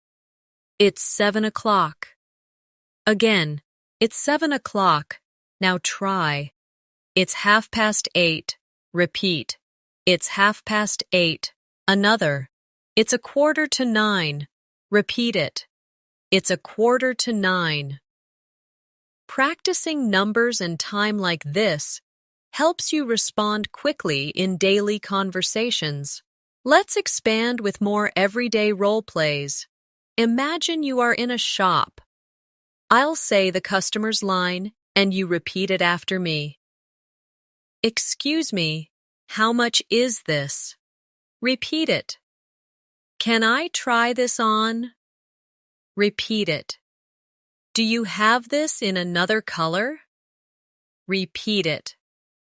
It's 7 o'clock. Again, it's 7 o'clock. Now try. It's 8:30. Repeat. It's 8:30. Another. It's 8:45. Repeat it. It's 8:45. Practicing numbers and time like this helps you respond quickly in daily conversations. Let's expand with more everyday role plays. Imagine you are in a shop. I'll say the customer's line, and you repeat it after me. Excuse me, how much is this? Repeat it. Can I try this on? Repeat it. Do you have this in another color? Repeat it.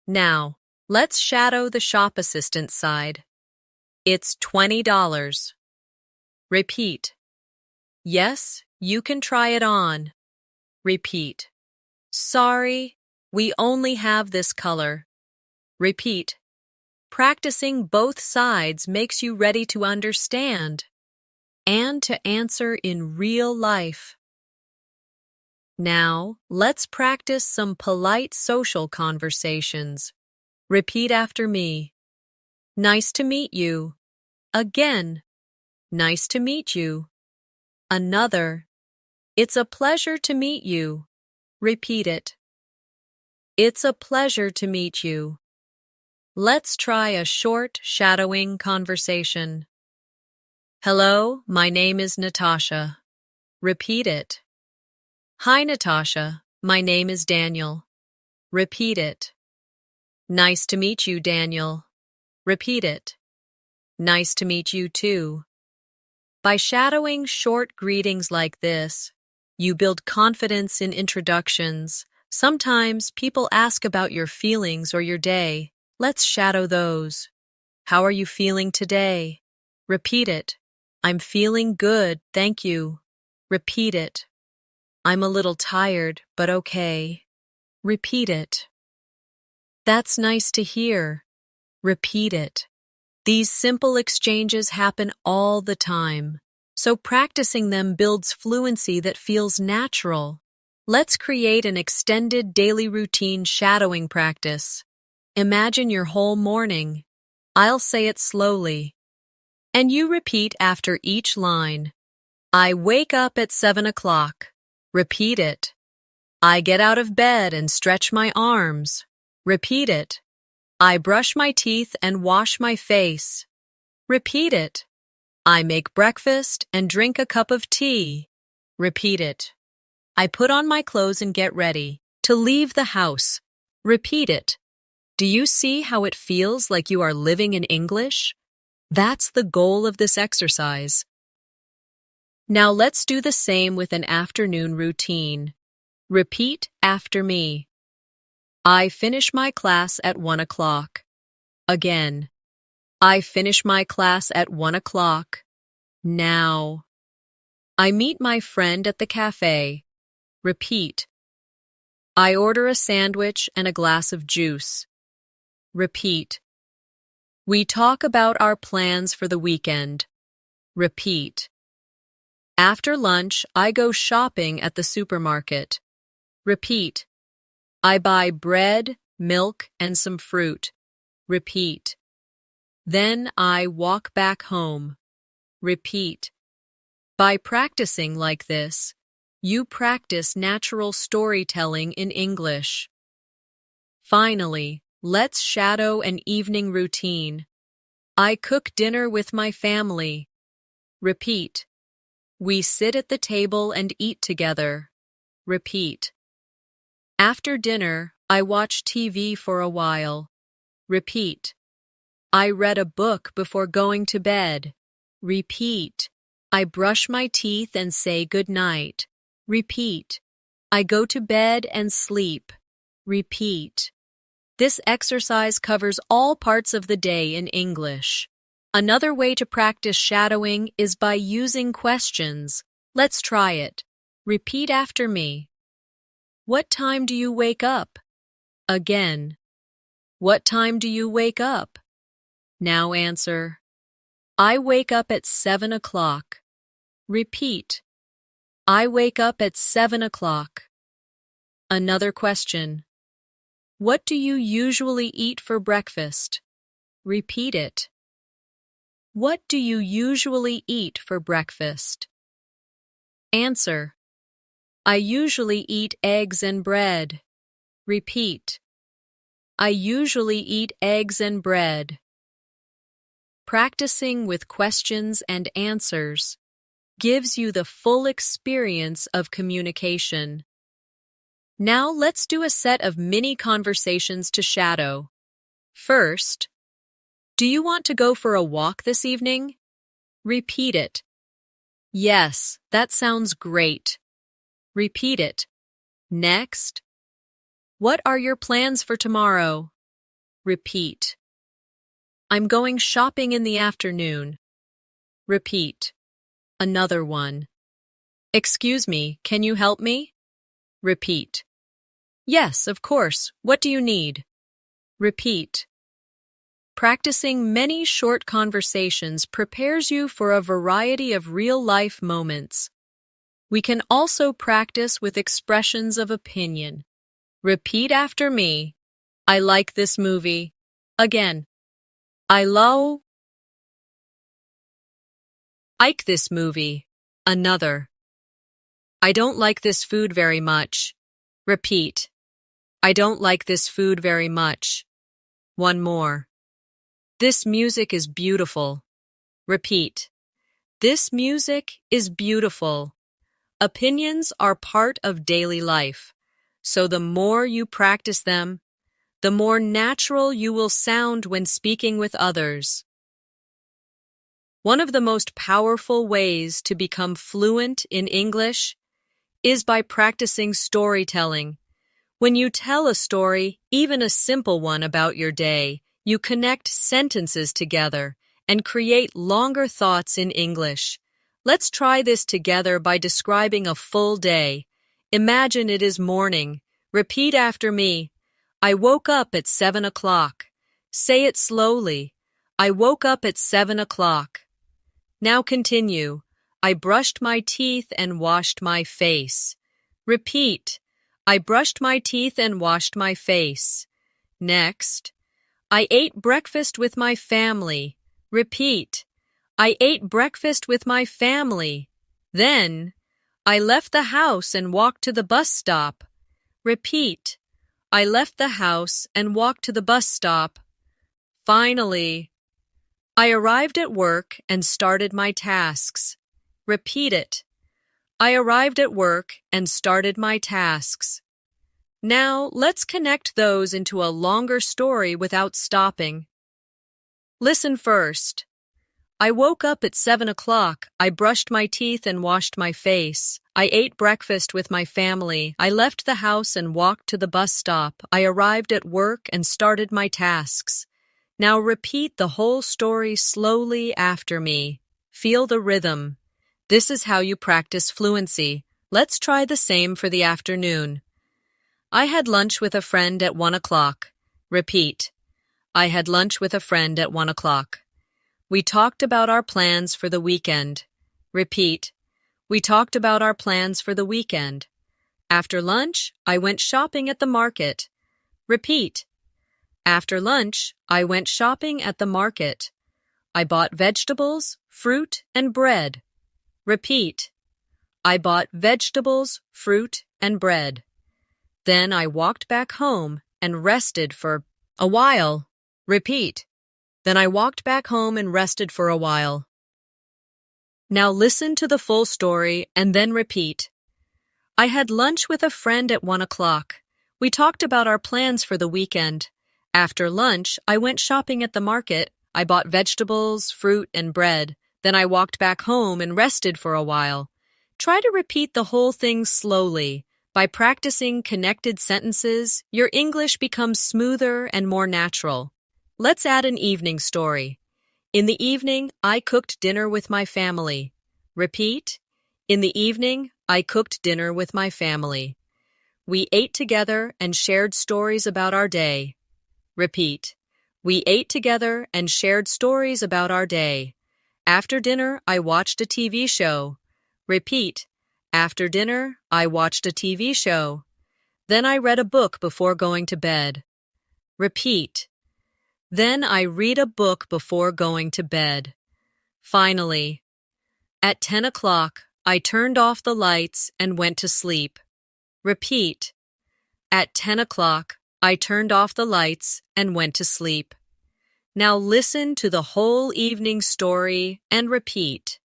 Now, let's shadow the shop assistant side. It's $20. Repeat. Yes, you can try it on. Repeat. Sorry, we only have this color. Repeat. Practicing both sides makes you ready to understand and to answer in real life. Now, let's practice some polite social conversations. Repeat after me. Nice to meet you. Again. Nice to meet you. Another. It's a pleasure to meet you. Repeat it. It's a pleasure to meet you. Let's try a short, shadowing conversation. Hello, my name is Natasha. Repeat it. Hi, Natasha. My name is Daniel. Repeat it. Nice to meet you, Daniel. Repeat it. Nice to meet you, too. By shadowing short greetings like this, you build confidence in introductions. Sometimes people ask about your feelings or your day. Let's shadow those. How are you feeling today? Repeat it. I'm feeling good, thank you. Repeat it. I'm a little tired, but okay. Repeat it. That's nice to hear. Repeat it. These simple exchanges happen all the time, so practicing them builds fluency that feels natural. Let's create an extended daily routine shadowing practice. Imagine your whole morning. I'll say it slowly. And you repeat after each line. I wake up at 7 o'clock. Repeat it. I get out of bed and stretch my arms. Repeat it. I brush my teeth and wash my face. Repeat it. I make breakfast and drink a cup of tea. Repeat it. I put on my clothes and get ready to leave the house. Repeat it. Do you see how it feels like you are living in English? That's the goal of this exercise. Now let's do the same with an afternoon routine. Repeat after me. I finish my class at 1 o'clock. Again. I finish my class at 1 o'clock. Now. I meet my friend at the cafe. Repeat. I order a sandwich and a glass of juice. Repeat. We talk about our plans for the weekend. Repeat. After lunch, I go shopping at the supermarket. Repeat. I buy bread, milk, and some fruit. Repeat. Then I walk back home. Repeat. By practicing like this, you practice natural storytelling in English. Finally, let's shadow an evening routine. I cook dinner with my family. Repeat. We sit at the table and eat together. Repeat. After dinner, I watch TV for a while. Repeat. I read a book before going to bed. Repeat. I brush my teeth and say good night. Repeat. I go to bed and sleep. Repeat. This exercise covers all parts of the day in English. Another way to practice shadowing is by using questions. Let's try it. Repeat after me. What time do you wake up? Again. What time do you wake up? Now answer. I wake up at 7 o'clock. Repeat. I wake up at 7 o'clock. Another question. What do you usually eat for breakfast? Repeat it. What do you usually eat for breakfast? Answer. I usually eat eggs and bread. Repeat. I usually eat eggs and bread. Practicing with questions and answers gives you the full experience of communication. Now let's do a set of mini conversations to shadow. First, do you want to go for a walk this evening? Repeat it. Yes, that sounds great. Repeat it. Next. What are your plans for tomorrow? Repeat. I'm going shopping in the afternoon. Repeat. Another one. Excuse me, can you help me? Repeat. Yes, of course. What do you need? Repeat. Practicing many short conversations prepares you for a variety of real-life moments. We can also practice with expressions of opinion. Repeat after me. I like this movie. Again. I like this movie. Another. I don't like this food very much. Repeat. I don't like this food very much. One more. This music is beautiful. Repeat. This music is beautiful. Opinions are part of daily life, so the more you practice them, the more natural you will sound when speaking with others. One of the most powerful ways to become fluent in English is by practicing storytelling. When you tell a story, even a simple one about your day, you connect sentences together and create longer thoughts in English. Let's try this together by describing a full day. Imagine it is morning. Repeat after me. I woke up at 7 o'clock. Say it slowly. I woke up at 7 o'clock. Now continue. I brushed my teeth and washed my face. Repeat. I brushed my teeth and washed my face. Next. I ate breakfast with my family. Repeat. I ate breakfast with my family. Then, I left the house and walked to the bus stop. Repeat. I left the house and walked to the bus stop. Finally, I arrived at work and started my tasks. Repeat it. I arrived at work and started my tasks. Now, let's connect those into a longer story without stopping. Listen first. I woke up at 7 o'clock. I brushed my teeth and washed my face. I ate breakfast with my family. I left the house and walked to the bus stop. I arrived at work and started my tasks. Now repeat the whole story slowly after me. Feel the rhythm. This is how you practice fluency. Let's try the same for the afternoon. I had lunch with a friend at 1 o'clock. Repeat. I had lunch with a friend at 1 o'clock. We talked about our plans for the weekend. Repeat. We talked about our plans for the weekend. After lunch, I went shopping at the market. Repeat. After lunch, I went shopping at the market. I bought vegetables, fruit, and bread. Repeat. I bought vegetables, fruit, and bread. Then I walked back home and rested for a while. Repeat. Then I walked back home and rested for a while. Now listen to the full story and then repeat. I had lunch with a friend at 1 o'clock. We talked about our plans for the weekend. After lunch, I went shopping at the market. I bought vegetables, fruit, and bread. Then I walked back home and rested for a while. Try to repeat the whole thing slowly. By practicing connected sentences, your English becomes smoother and more natural. Let's add an evening story. In the evening, I cooked dinner with my family. Repeat. In the evening, I cooked dinner with my family. We ate together and shared stories about our day. Repeat. We ate together and shared stories about our day. After dinner, I watched a TV show. Repeat. After dinner, I watched a TV show. Then I read a book before going to bed. Repeat. Then I read a book before going to bed. Finally, at 10 o'clock, I turned off the lights and went to sleep. Repeat. At 10 o'clock, I turned off the lights and went to sleep. Now listen to the whole evening story and repeat.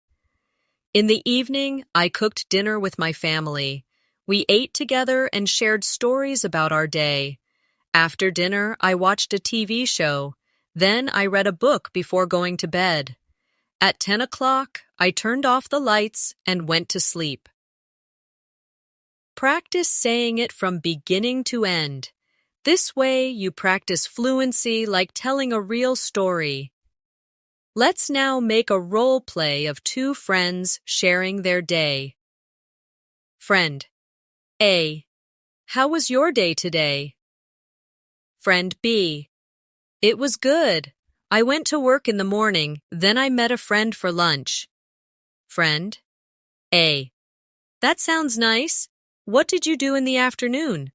In the evening, I cooked dinner with my family. We ate together and shared stories about our day. After dinner, I watched a TV show. Then I read a book before going to bed. At 10 o'clock, I turned off the lights and went to sleep. Practice saying it from beginning to end. This way, you practice fluency like telling a real story. Let's now make a role play of two friends sharing their day. Friend A. How was your day today? Friend B. It was good. I went to work in the morning, then I met a friend for lunch. Friend A. That sounds nice. What did you do in the afternoon?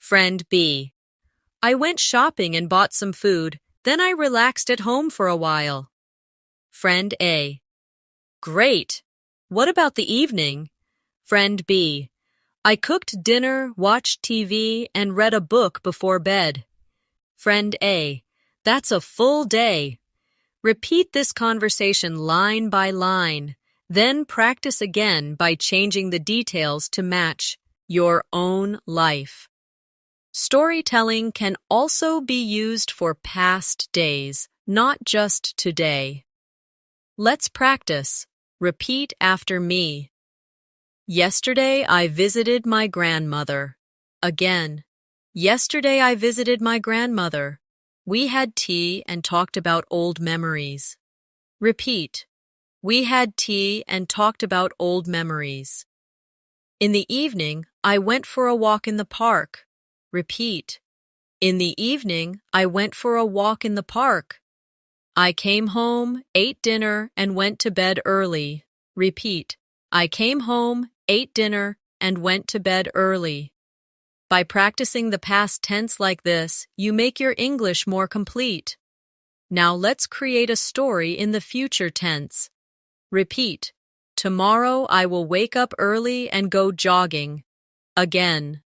Friend B. I went shopping and bought some food, then I relaxed at home for a while. Friend A. Great. What about the evening? Friend B. I cooked dinner, watched TV, and read a book before bed. Friend A. That's a full day. Repeat this conversation line by line, then practice again by changing the details to match your own life. Storytelling can also be used for past days, not just today. Let's practice. Repeat after me. Yesterday I visited my grandmother. Again. Yesterday I visited my grandmother. We had tea and talked about old memories. Repeat. We had tea and talked about old memories. In the evening, I went for a walk in the park. Repeat. In the evening, I went for a walk in the park. I came home, ate dinner, and went to bed early. Repeat. I came home, ate dinner, and went to bed early. By practicing the past tense like this, you make your English more complete. Now let's create a story in the future tense. Repeat. Tomorrow I will wake up early and go jogging. Again.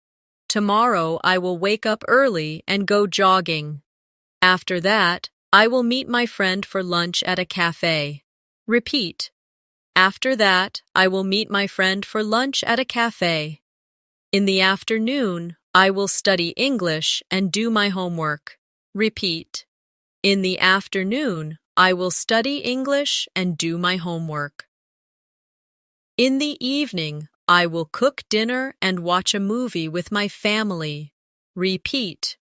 Tomorrow I will wake up early and go jogging. After that, I will meet my friend for lunch at a cafe. Repeat. After that, I will meet my friend for lunch at a cafe. In the afternoon, I will study English and do my homework. Repeat. In the afternoon, I will study English and do my homework. In the evening, I will cook dinner and watch a movie with my family. Repeat.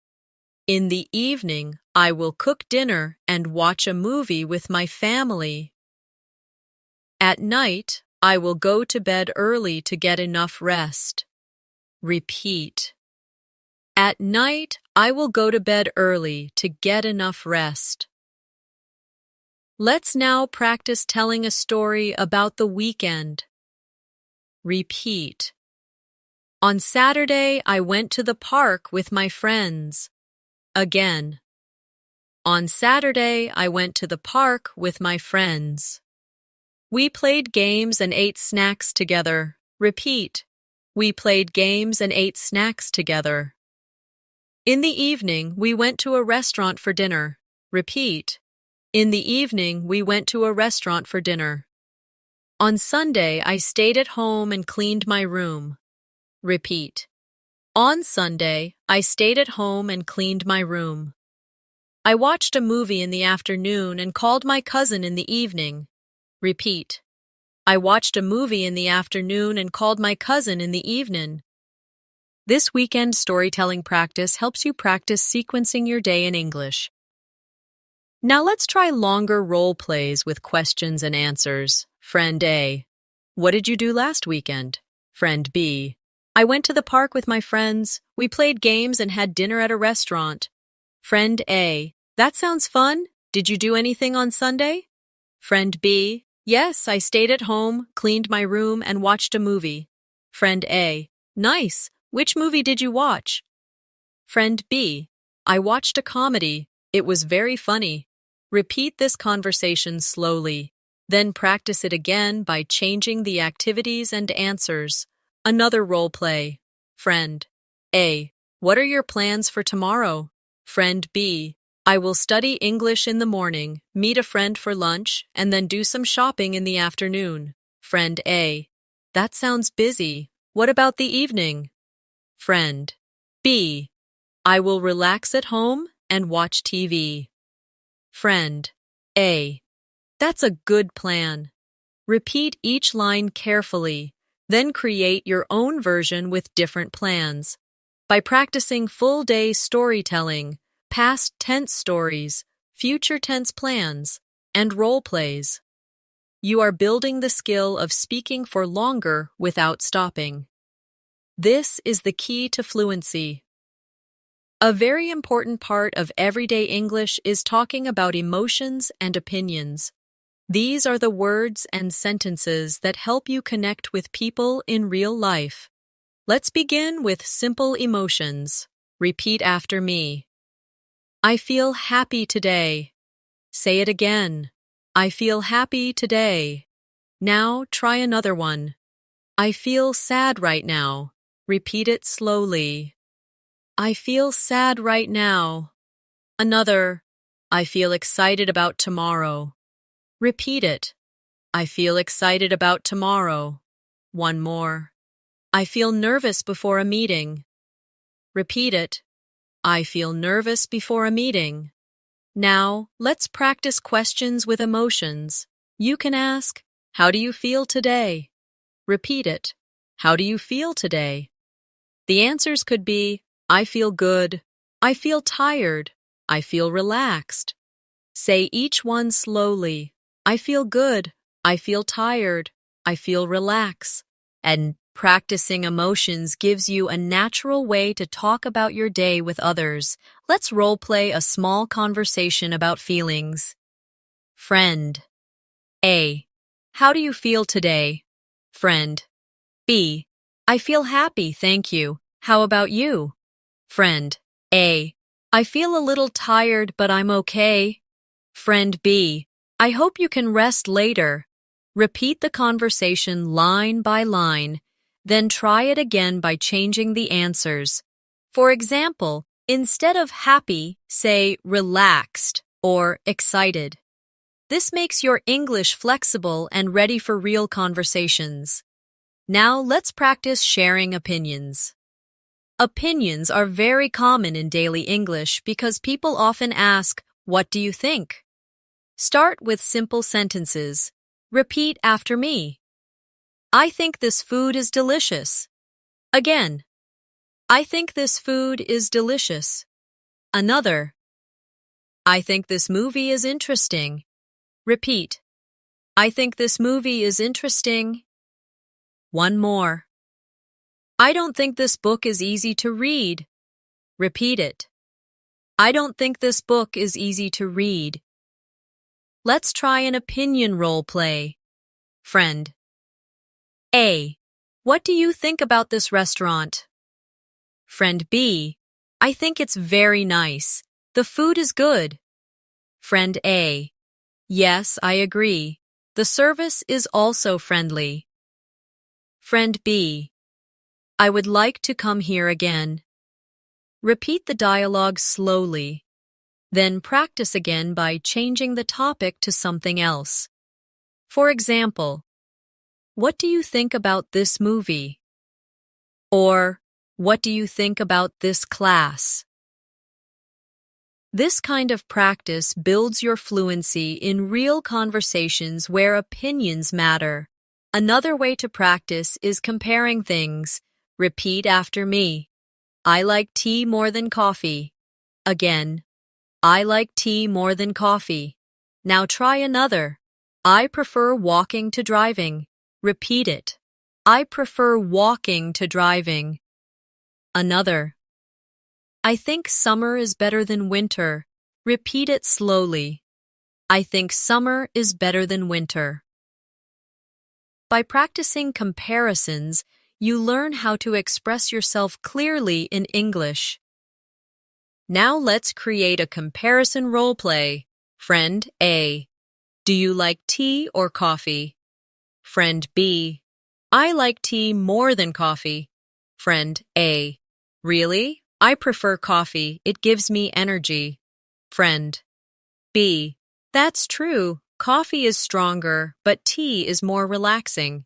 In the evening, I will cook dinner and watch a movie with my family. At night, I will go to bed early to get enough rest. Repeat. At night, I will go to bed early to get enough rest. Let's now practice telling a story about the weekend. Repeat. On Saturday, I went to the park with my friends. Again. On Saturday, I went to the park with my friends. We played games and ate snacks together. Repeat. We played games and ate snacks together. In the evening, we went to a restaurant for dinner. Repeat. In the evening, we went to a restaurant for dinner. On Sunday, I stayed at home and cleaned my room. Repeat. On Sunday, I stayed at home and cleaned my room. I watched a movie in the afternoon and called my cousin in the evening. Repeat. I watched a movie in the afternoon and called my cousin in the evening. This weekend storytelling practice helps you practice sequencing your day in English. Now let's try longer role plays with questions and answers. Friend A. What did you do last weekend? Friend B. I went to the park with my friends. We played games and had dinner at a restaurant. Friend A. That sounds fun. Did you do anything on Sunday? Friend B. Yes, I stayed at home, cleaned my room, and watched a movie. Friend A. Nice. Which movie did you watch? Friend B. I watched a comedy. It was very funny. Repeat this conversation slowly. Then practice it again by changing the activities and answers. Another role play. Friend A. What are your plans for tomorrow? Friend B. I will study English in the morning, meet a friend for lunch, and then do some shopping in the afternoon. Friend A. That sounds busy. What about the evening? Friend B. I will relax at home and watch TV. Friend A. That's a good plan. Repeat each line carefully, then create your own version with different plans. By practicing full-day storytelling, past tense stories, future tense plans, and role plays, you are building the skill of speaking for longer without stopping. This is the key to fluency. A very important part of everyday English is talking about emotions and opinions. These are the words and sentences that help you connect with people in real life. Let's begin with simple emotions. Repeat after me. I feel happy today. Say it again. I feel happy today. Now try another one. I feel sad right now. Repeat it slowly. I feel sad right now. Another. I feel excited about tomorrow. Repeat it. I feel excited about tomorrow. One more. I feel nervous before a meeting. Repeat it. I feel nervous before a meeting. Now, let's practice questions with emotions. You can ask, how do you feel today? Repeat it. How do you feel today? The answers could be, I feel good. I feel tired. I feel relaxed. Say each one slowly. I feel good. I feel tired. I feel relaxed. And practicing emotions gives you a natural way to talk about your day with others. Let's role play a small conversation about feelings. Friend A. How do you feel today? Friend B. I feel happy, thank you. How about you? Friend A. I feel a little tired, but I'm okay. Friend B. I hope you can rest later. Repeat the conversation line by line, then try it again by changing the answers. For example, instead of happy, say relaxed or excited. This makes your English flexible and ready for real conversations. Now let's practice sharing opinions. Opinions are very common in daily English because people often ask, "What do you think?" Start with simple sentences. Repeat after me. I think this food is delicious. Again. I think this food is delicious. Another. I think this movie is interesting. Repeat. I think this movie is interesting. One more. I don't think this book is easy to read. Repeat it. I don't think this book is easy to read. Let's try an opinion role play. Friend A. What do you think about this restaurant? Friend B. I think it's very nice. The food is good. Friend A. Yes, I agree. The service is also friendly. Friend B. I would like to come here again. Repeat the dialogue slowly. Then practice again by changing the topic to something else. For example, what do you think about this movie? Or, what do you think about this class? This kind of practice builds your fluency in real conversations where opinions matter. Another way to practice is comparing things. Repeat after me. I like tea more than coffee. Again. I like tea more than coffee. Now try another. I prefer walking to driving. Repeat it. I prefer walking to driving. Another. I think summer is better than winter. Repeat it slowly. I think summer is better than winter. By practicing comparisons, you learn how to express yourself clearly in English. Now let's create a comparison role play. Friend A. Do you like tea or coffee? Friend B. I like tea more than coffee. Friend A. Really? I prefer coffee. It gives me energy. Friend B. That's true. Coffee is stronger, but tea is more relaxing.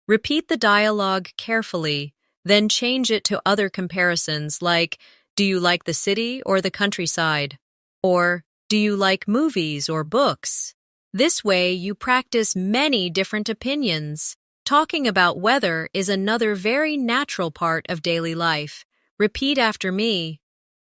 Repeat the dialogue carefully, then change it to other comparisons like, do you like the city or the countryside? Or, do you like movies or books? This way, you practice many different opinions. Talking about weather is another very natural part of daily life. Repeat after me.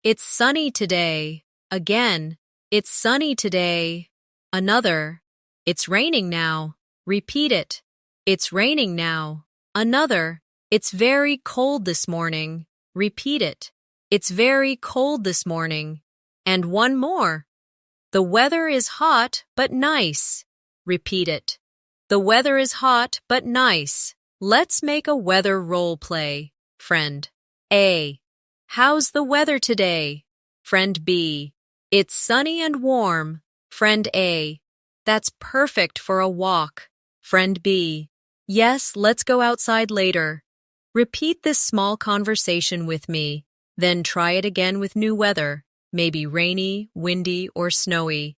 It's sunny today. Again. It's sunny today. Another. It's raining now. Repeat it. It's raining now. Another. It's very cold this morning. Repeat it. It's very cold this morning. And one more. The weather is hot but nice. Repeat it. The weather is hot but nice. Let's make a weather role play. Friend A. How's the weather today? Friend B. It's sunny and warm. Friend A. That's perfect for a walk. Friend B. Yes, let's go outside later. Repeat this small conversation with me. Then try it again with new weather, maybe rainy, windy, or snowy.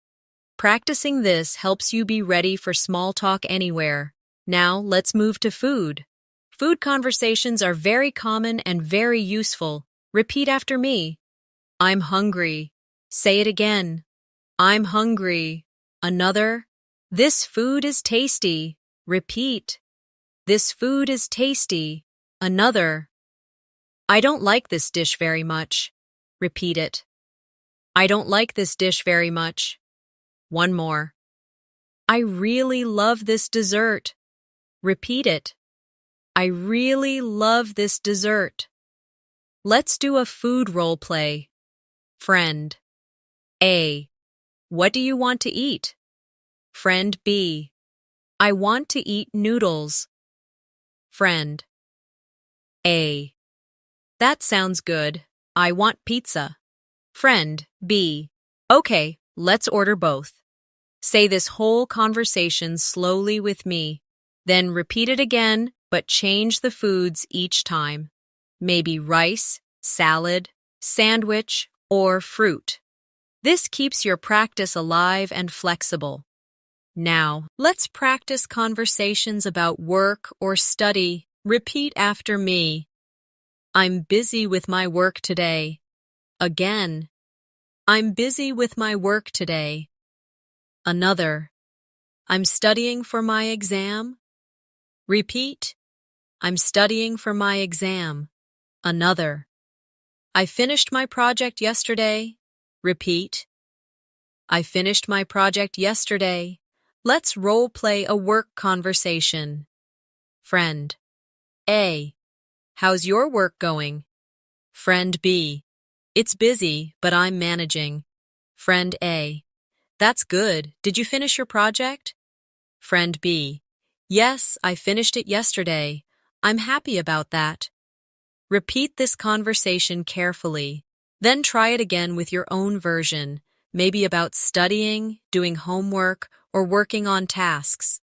Practicing this helps you be ready for small talk anywhere. Now, let's move to food. Food conversations are very common and very useful. Repeat after me. I'm hungry. Say it again. I'm hungry. Another. This food is tasty. Repeat. This food is tasty. Another. I don't like this dish very much. Repeat it. I don't like this dish very much. One more. I really love this dessert. Repeat it. I really love this dessert. Let's do a food role play. Friend A. What do you want to eat? Friend B. I want to eat noodles. Friend A. That sounds good. I want pizza. Friend B. Okay, let's order both. Say this whole conversation slowly with me. Then repeat it again, but change the foods each time. Maybe rice, salad, sandwich, or fruit. This keeps your practice alive and flexible. Now, let's practice conversations about work or study. Repeat after me. I'm busy with my work today. Again. I'm busy with my work today. Another. I'm studying for my exam. Repeat. I'm studying for my exam. Another. I finished my project yesterday. Repeat. I finished my project yesterday. Let's role play a work conversation. Friend A. How's your work going? Friend B. It's busy, but I'm managing. Friend A. That's good. Did you finish your project? Friend B. Yes, I finished it yesterday. I'm happy about that. Repeat this conversation carefully. Then try it again with your own version, maybe about studying, doing homework, or working on tasks.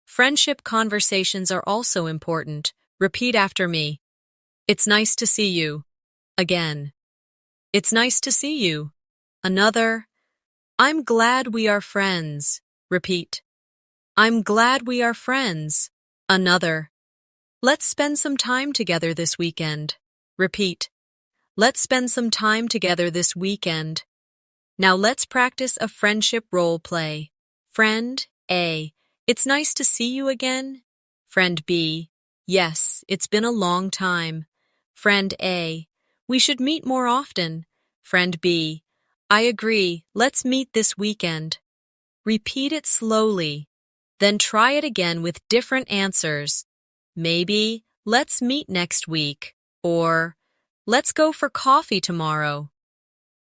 Friendship conversations are also important. Repeat after me. It's nice to see you. Again. It's nice to see you. Another. I'm glad we are friends. Repeat. I'm glad we are friends. Another. Let's spend some time together this weekend. Repeat. Let's spend some time together this weekend. Now let's practice a friendship role play. Friend A. It's nice to see you again. Friend B. Yes, it's been a long time. Friend A. We should meet more often. Friend B. I agree. Let's meet this weekend. Repeat it slowly. Then try it again with different answers. Maybe, let's meet next week, or let's go for coffee tomorrow.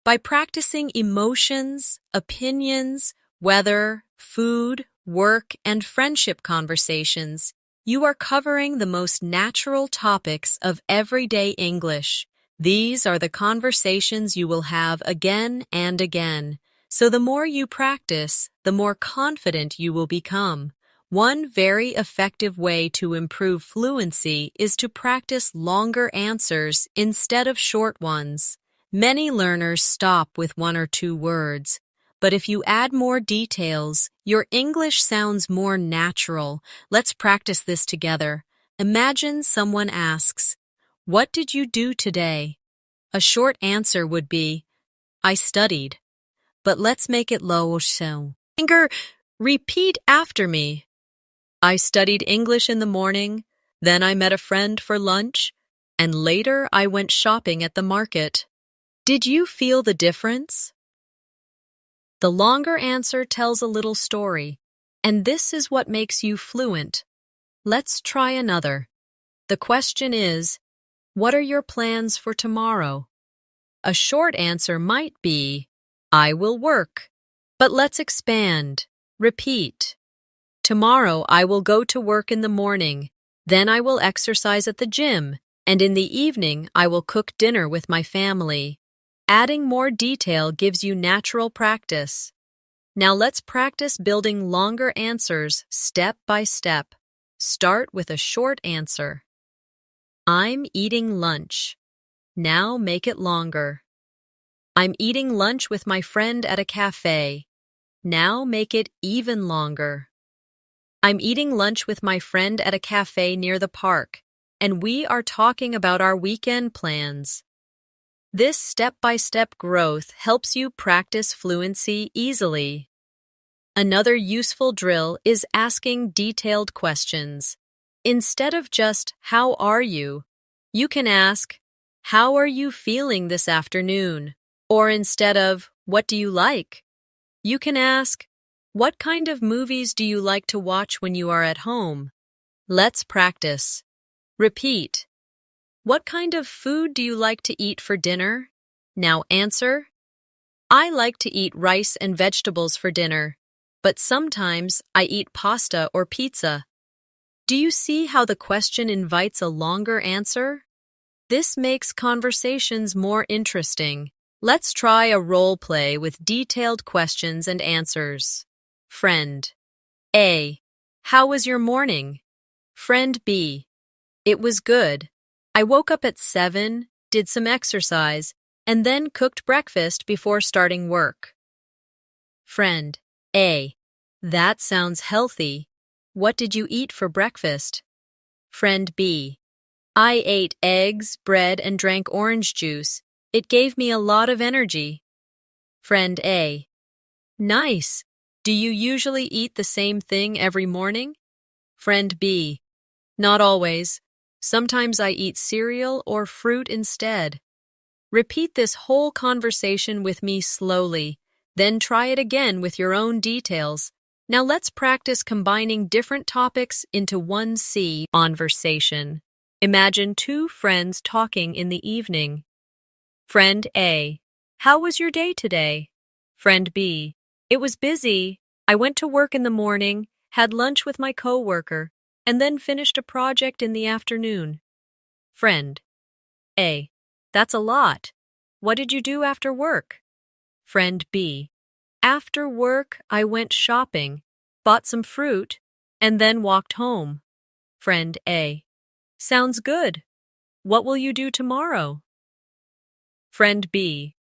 By practicing emotions, opinions, weather, food, work, and friendship conversations, you are covering the most natural topics of everyday English. These are the conversations you will have again and again. So the more you practice, the more confident you will become. One very effective way to improve fluency is to practice longer answers instead of short ones. Many learners stop with 1 or 2 words, but if you add more details, your English sounds more natural. Let's practice this together. Imagine someone asks, "What did you do today?" A short answer would be, "I studied." But let's make it longer. Repeat after me. I studied English in the morning, then I met a friend for lunch, and later I went shopping at the market. Did you feel the difference? The longer answer tells a little story, and this is what makes you fluent. Let's try another. The question is, what are your plans for tomorrow? A short answer might be, I will work. But let's expand. Repeat. Tomorrow I will go to work in the morning, then I will exercise at the gym, and in the evening I will cook dinner with my family. Adding more detail gives you natural practice. Now let's practice building longer answers step by step. Start with a short answer. I'm eating lunch. Now make it longer. I'm eating lunch with my friend at a cafe. Now make it even longer. I'm eating lunch with my friend at a cafe near the park, and we are talking about our weekend plans. This step-by-step growth helps you practice fluency easily. Another useful drill is asking detailed questions. Instead of just, "How are you?" you can ask, "How are you feeling this afternoon?" Or instead of, "What do you like?" you can ask, "What kind of movies do you like to watch when you are at home?" Let's practice. Repeat. What kind of food do you like to eat for dinner? Now answer. I like to eat rice and vegetables for dinner, but sometimes I eat pasta or pizza. Do you see how the question invites a longer answer? This makes conversations more interesting. Let's try a role play with detailed questions and answers. Friend A. How was your morning? Friend B. It was good. I woke up at 7, did some exercise, and then cooked breakfast before starting work. Friend A. That sounds healthy. What did you eat for breakfast? Friend B. I ate eggs, bread, and drank orange juice. It gave me a lot of energy. Friend A. Nice. Do you usually eat the same thing every morning? Friend B. Not always. Sometimes I eat cereal or fruit instead. Repeat this whole conversation with me slowly, then try it again with your own details. Now let's practice combining different topics into one conversation. Imagine two friends talking in the evening. Friend A. How was your day today? Friend B. It was busy. I went to work in the morning, had lunch with my coworker, and then finished a project in the afternoon. Friend A. That's a lot. What did you do after work? Friend B. After work, I went shopping, bought some fruit, and then walked home. Friend A. Sounds good. What will you do tomorrow? Friend B.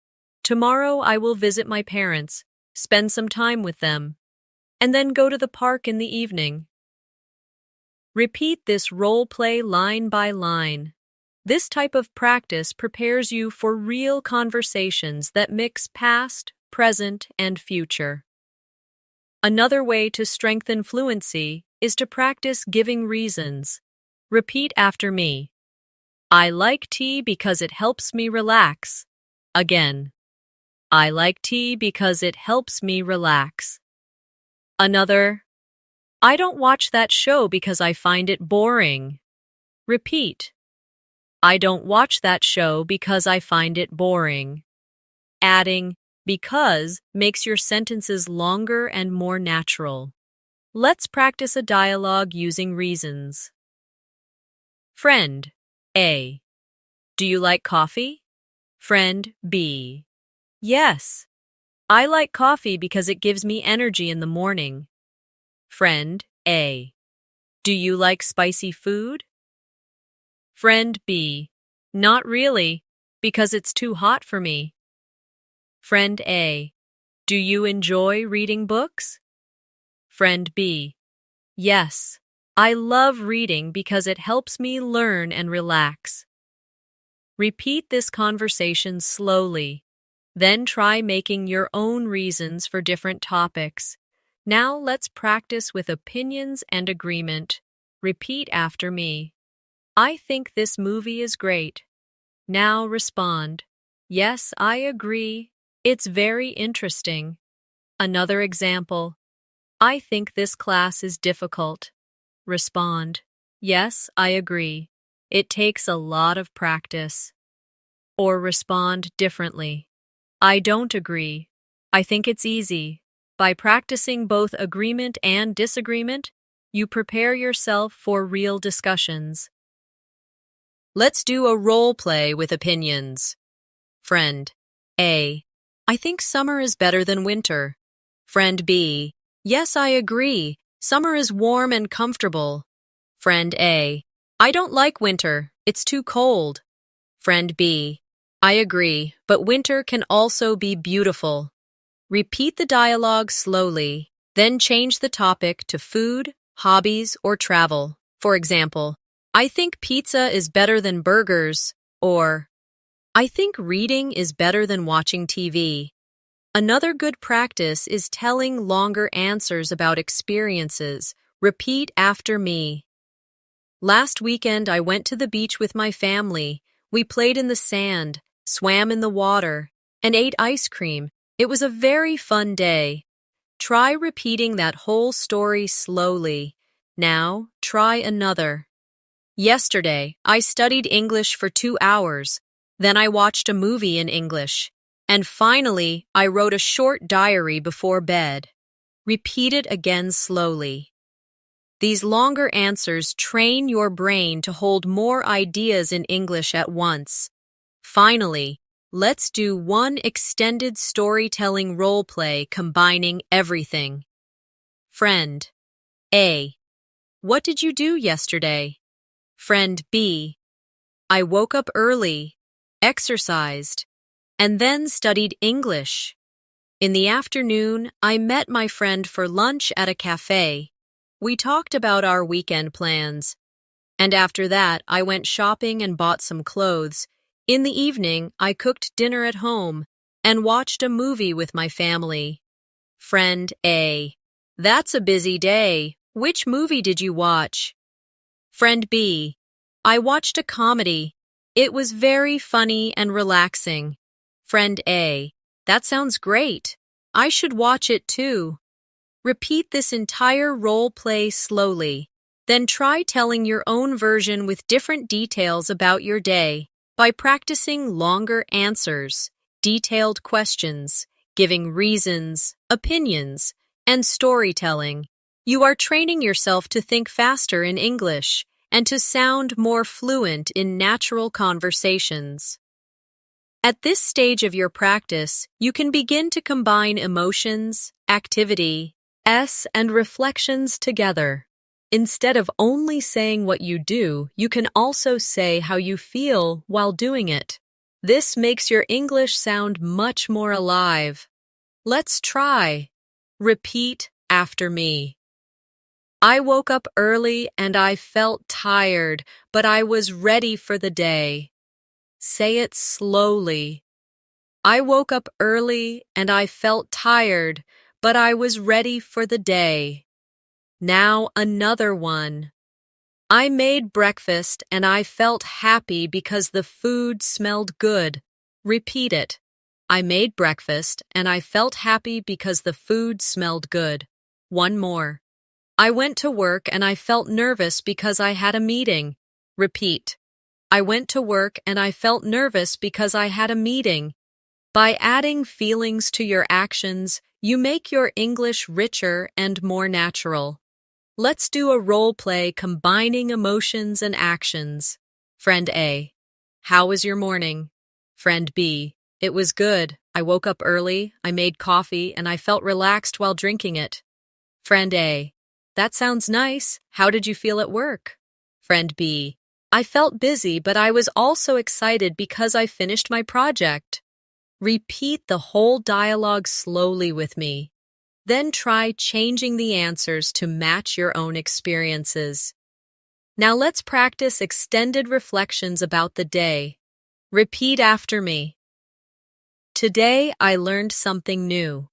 Tomorrow I will visit my parents, spend some time with them, and then go to the park in the evening. Repeat this role play line by line. This type of practice prepares you for real conversations that mix past, present, and future. Another way to strengthen fluency is to practice giving reasons. Repeat after me. I like tea because it helps me relax. Again. I like tea because it helps me relax. Another. I don't watch that show because I find it boring. Repeat. I don't watch that show because I find it boring. Adding because makes your sentences longer and more natural. Let's practice a dialogue using reasons. Friend A. Do you like coffee? Friend B. Yes. I like coffee because it gives me energy in the morning. Friend A. Do you like spicy food? Friend B. Not really, because it's too hot for me. Friend A. Do you enjoy reading books? Friend B. Yes, I love reading because it helps me learn and relax. Repeat this conversation slowly. Then try making your own reasons for different topics. Now let's practice with opinions and agreement. Repeat after me. I think this movie is great. Now respond. Yes, I agree. It's very interesting. Another example. I think this class is difficult. Respond. Yes, I agree. It takes a lot of practice. Or respond differently. I don't agree. I think it's easy. By practicing both agreement and disagreement, you prepare yourself for real discussions. Let's do a role play with opinions. Friend A. I think summer is better than winter. Friend B. Yes, I agree. Summer is warm and comfortable. Friend A. I don't like winter. It's too cold. Friend B. I agree, but winter can also be beautiful. Repeat the dialogue slowly, then change the topic to food, hobbies, or travel. For example, I think pizza is better than burgers, or I think reading is better than watching TV. Another good practice is telling longer answers about experiences. Repeat after me. Last weekend, I went to the beach with my family. We played in the sand, swam in the water, and ate ice cream. It was a very fun day. Try repeating that whole story slowly. Now, try another. Yesterday, I studied English for 2 hours. Then I watched a movie in English. And finally, I wrote a short diary before bed. Repeat it again slowly. These longer answers train your brain to hold more ideas in English at once. Finally, let's do one extended storytelling role play combining everything. Friend A. What did you do yesterday? Friend B. I woke up early, exercised, and then studied English. In the afternoon, I met my friend for lunch at a cafe. We talked about our weekend plans. And after that, I went shopping and bought some clothes. In the evening, I cooked dinner at home and watched a movie with my family. Friend A. That's a busy day. Which movie did you watch? Friend B. I watched a comedy. It was very funny and relaxing. Friend A. That sounds great. I should watch it too. Repeat this entire role play slowly. Then try telling your own version with different details about your day by practicing longer answers, detailed questions, giving reasons, opinions, and storytelling. You are training yourself to think faster in English and to sound more fluent in natural conversations. At this stage of your practice, you can begin to combine emotions, activity, and reflections together. Instead of only saying what you do, you can also say how you feel while doing it. This makes your English sound much more alive. Let's try. Repeat after me. I woke up early and I felt tired, but I was ready for the day. Say it slowly. I woke up early and I felt tired, but I was ready for the day. Now another one. I made breakfast and I felt happy because the food smelled good. Repeat it. I made breakfast and I felt happy because the food smelled good. One more. I went to work and I felt nervous because I had a meeting. Repeat. I went to work and I felt nervous because I had a meeting. By adding feelings to your actions, you make your English richer and more natural. Let's do a role play combining emotions and actions. Friend A. How was your morning? Friend B. It was good. I woke up early, I made coffee, and I felt relaxed while drinking it. Friend A. That sounds nice. How did you feel at work? Friend B. I felt busy, but I was also excited because I finished my project. Repeat the whole dialogue slowly with me. Then try changing the answers to match your own experiences. Now let's practice extended reflections about the day. Repeat after me. Today I learned something new.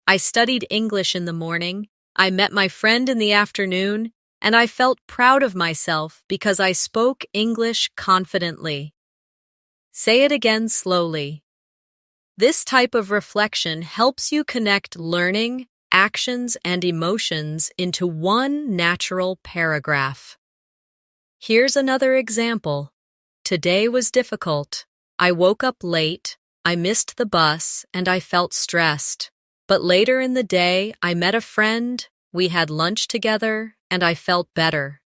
I studied English in the morning, I met my friend in the afternoon, and I felt proud of myself because I spoke English confidently. Say it again slowly. This type of reflection helps you connect learning, actions, and emotions into one natural paragraph. Here's another example. Today was difficult. I woke up late, I missed the bus, and I felt stressed. But later in the day, I met a friend, we had lunch together, and I felt better.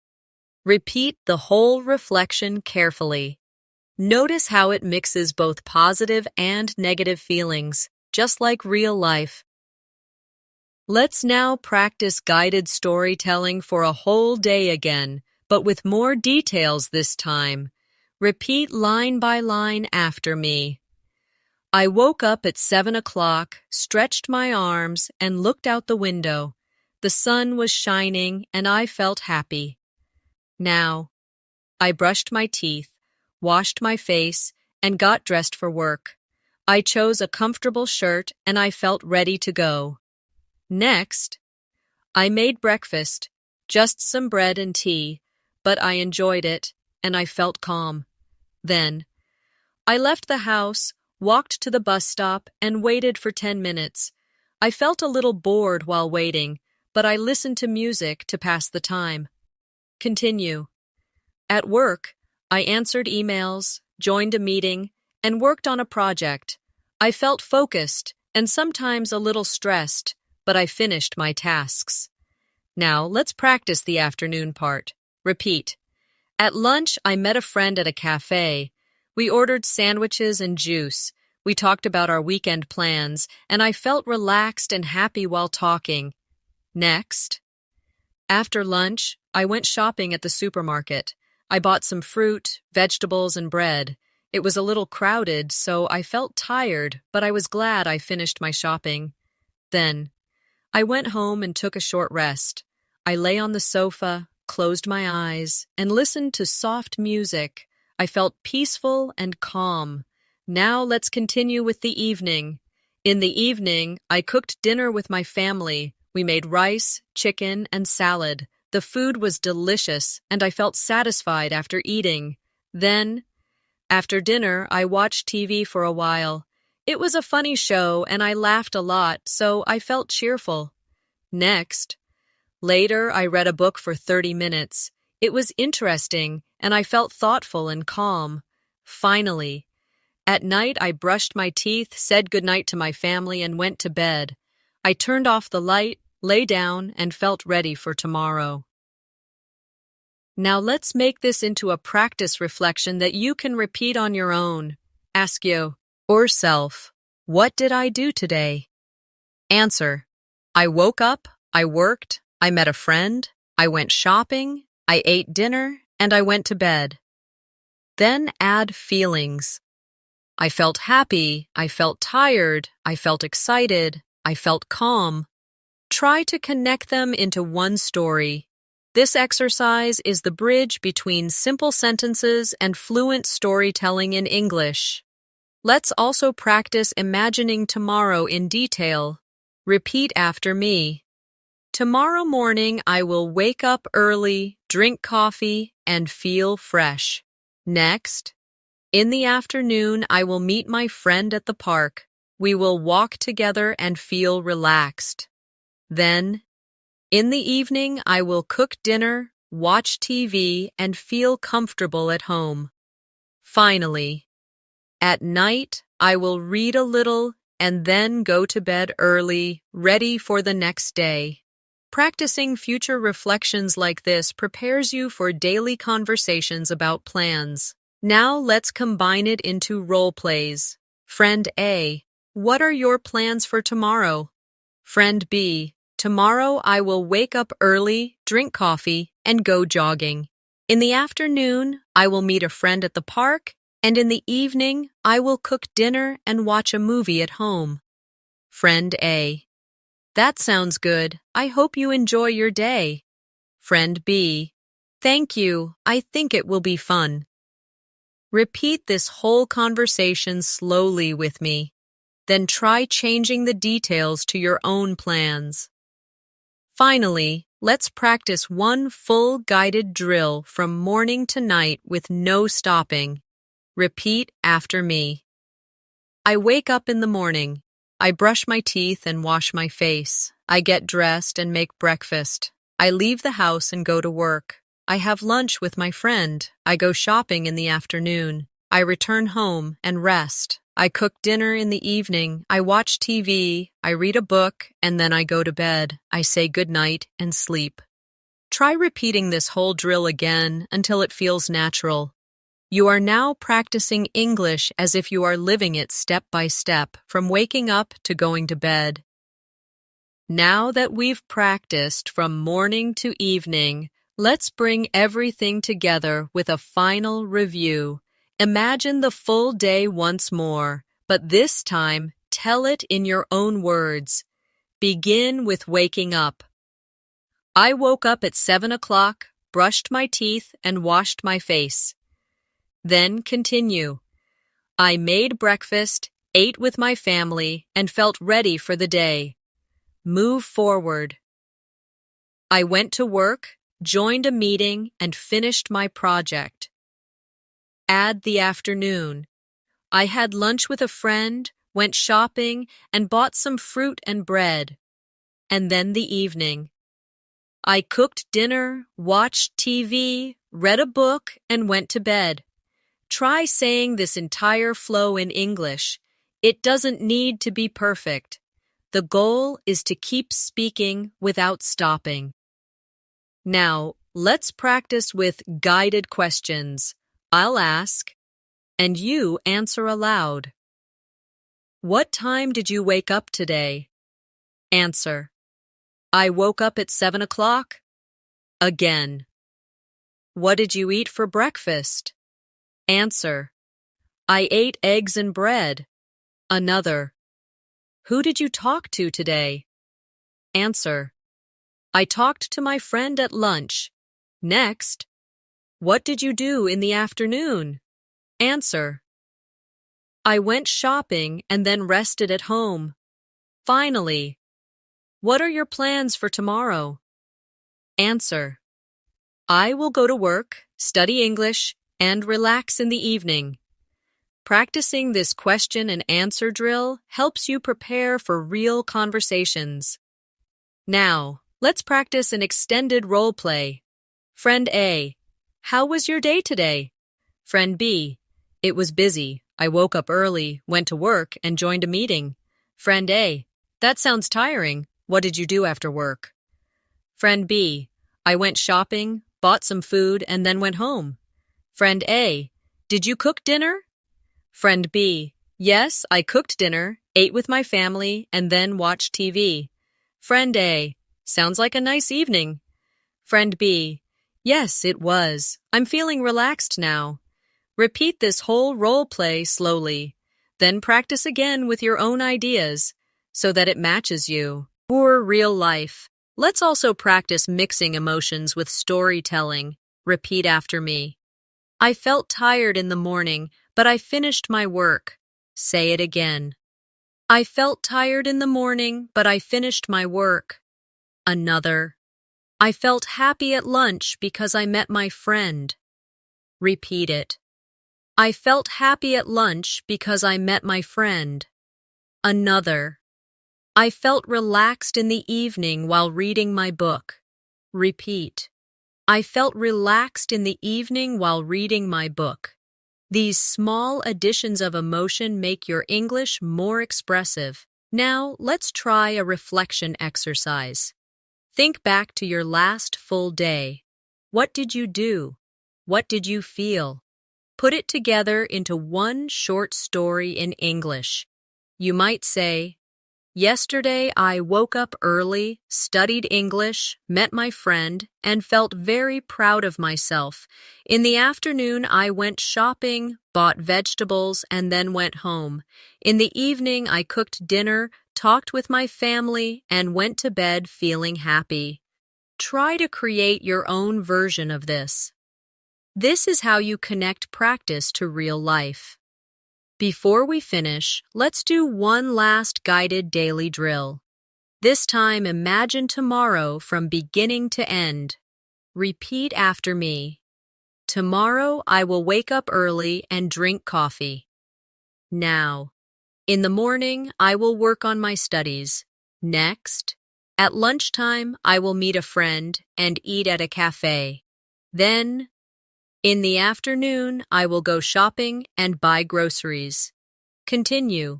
Repeat the whole reflection carefully. Notice how it mixes both positive and negative feelings, just like real life. Let's now practice guided storytelling for a whole day again, but with more details this time. Repeat line by line after me. I woke up at 7 o'clock, stretched my arms, and looked out the window. The sun was shining, and I felt happy. Now, I brushed my teeth, washed my face, and got dressed for work. I chose a comfortable shirt, and I felt ready to go. Next, I made breakfast, just some bread and tea, but I enjoyed it, and I felt calm. Then, I left the house, walked to the bus stop, and waited for 10 minutes. I felt a little bored while waiting, but I listened to music to pass the time. Continue. At work, I answered emails, joined a meeting, and worked on a project. I felt focused and sometimes a little stressed, but I finished my tasks. Now, let's practice the afternoon part. Repeat. At lunch, I met a friend at a cafe. We ordered sandwiches and juice. We talked about our weekend plans, and I felt relaxed and happy while talking. Next. After lunch, I went shopping at the supermarket. I bought some fruit, vegetables, and bread. It was a little crowded, so I felt tired, but I was glad I finished my shopping. Then, I went home and took a short rest. I lay on the sofa, closed my eyes, and listened to soft music. I felt peaceful and calm. Now let's continue with the evening. In the evening, I cooked dinner with my family. We made rice, chicken, and salad. The food was delicious, and I felt satisfied after eating. Then, after dinner, I watched TV for a while. It was a funny show, and I laughed a lot, so I felt cheerful. Next, later, I read a book for 30 minutes. It was interesting, and I felt thoughtful and calm. Finally, at night, I brushed my teeth, said goodnight to my family, and went to bed. I turned off the light, lay down, and felt ready for tomorrow. Now let's make this into a practice reflection that you can repeat on your own. Ask yourself, what did I do today? Answer, I woke up, I worked, I met a friend, I went shopping, I ate dinner, and I went to bed. Then add feelings. I felt happy, I felt tired, I felt excited, I felt calm. Try to connect them into one story. This exercise is the bridge between simple sentences and fluent storytelling in English. Let's also practice imagining tomorrow in detail. Repeat after me. Tomorrow morning, I will wake up early, drink coffee, and feel fresh. Next, in the afternoon, I will meet my friend at the park. We will walk together and feel relaxed. Then, in the evening, I will cook dinner, watch TV, and feel comfortable at home. Finally, at night, I will read a little and then go to bed early, ready for the next day. Practicing future reflections like this prepares you for daily conversations about plans. Now let's combine it into role plays. Friend A, what are your plans for tomorrow? Friend B, tomorrow I will wake up early, drink coffee, and go jogging. In the afternoon, I will meet a friend at the park, and in the evening, I will cook dinner and watch a movie at home. Friend A, that sounds good. I hope you enjoy your day. Friend B, thank you. I think it will be fun. Repeat this whole conversation slowly with me. Then try changing the details to your own plans. Finally, let's practice one full guided drill from morning to night with no stopping. Repeat after me. I wake up in the morning. I brush my teeth and wash my face. I get dressed and make breakfast. I leave the house and go to work. I have lunch with my friend. I go shopping in the afternoon. I return home and rest. I cook dinner in the evening. I watch TV. I read a book, and then I go to bed. I say goodnight and sleep. Try repeating this whole drill again until it feels natural. You are now practicing English as if you are living it step by step, from waking up to going to bed. Now that we've practiced from morning to evening, let's bring everything together with a final review. Imagine the full day once more, but this time, tell it in your own words. Begin with waking up. I woke up at 7 o'clock, brushed my teeth, and washed my face. Then continue. I made breakfast, ate with my family, and felt ready for the day. Move forward. I went to work, joined a meeting, and finished my project. Add the afternoon. I had lunch with a friend, went shopping, and bought some fruit and bread. And then the evening. I cooked dinner, watched TV, read a book, and went to bed. Try saying this entire flow in English. It doesn't need to be perfect. The goal is to keep speaking without stopping. Now, let's practice with guided questions. I'll ask, and you answer aloud. What time did you wake up today? Answer. I woke up at 7 o'clock. Again. What did you eat for breakfast? Answer. I ate eggs and bread. Another. Who did you talk to today? Answer. I talked to my friend at lunch. Next. What did you do in the afternoon? Answer. I went shopping and then rested at home. Finally. What are your plans for tomorrow? Answer. I will go to work, study English, and relax in the evening. Practicing this question and answer drill helps you prepare for real conversations. Now, let's practice an extended role play. Friend A. How was your day today? Friend B. It was busy. I woke up early, went to work, and joined a meeting. Friend A. That sounds tiring. What did you do after work? Friend B. I went shopping, bought some food, and then went home. Friend A. Did you cook dinner? Friend B. Yes, I cooked dinner, ate with my family, and then watched TV. Friend A. Sounds like a nice evening. Friend B. Yes, it was. I'm feeling relaxed now. Repeat this whole role play slowly. Then practice again with your own ideas so that it matches you. For real life. Let's also practice mixing emotions with storytelling. Repeat after me. I felt tired in the morning, but I finished my work. Say it again. I felt tired in the morning, but I finished my work. Another. I felt happy at lunch because I met my friend. Repeat it. I felt happy at lunch because I met my friend. Another. I felt relaxed in the evening while reading my book. Repeat. I felt relaxed in the evening while reading my book. These small additions of emotion make your English more expressive. Now, let's try a reflection exercise. Think back to your last full day. What did you do? What did you feel? Put it together into one short story in English. You might say, yesterday I woke up early, studied English, met my friend, and felt very proud of myself. In the afternoon I went shopping, bought vegetables, and then went home. In the evening I cooked dinner, talked with my family, and went to bed feeling happy. Try to create your own version of this. This is how you connect practice to real life. Before we finish, let's do one last guided daily drill. This time, imagine tomorrow from beginning to end. Repeat after me. Tomorrow, I will wake up early and drink coffee. Now, in the morning, I will work on my studies. Next, at lunchtime, I will meet a friend and eat at a cafe. Then, in the afternoon, I will go shopping and buy groceries. Continue.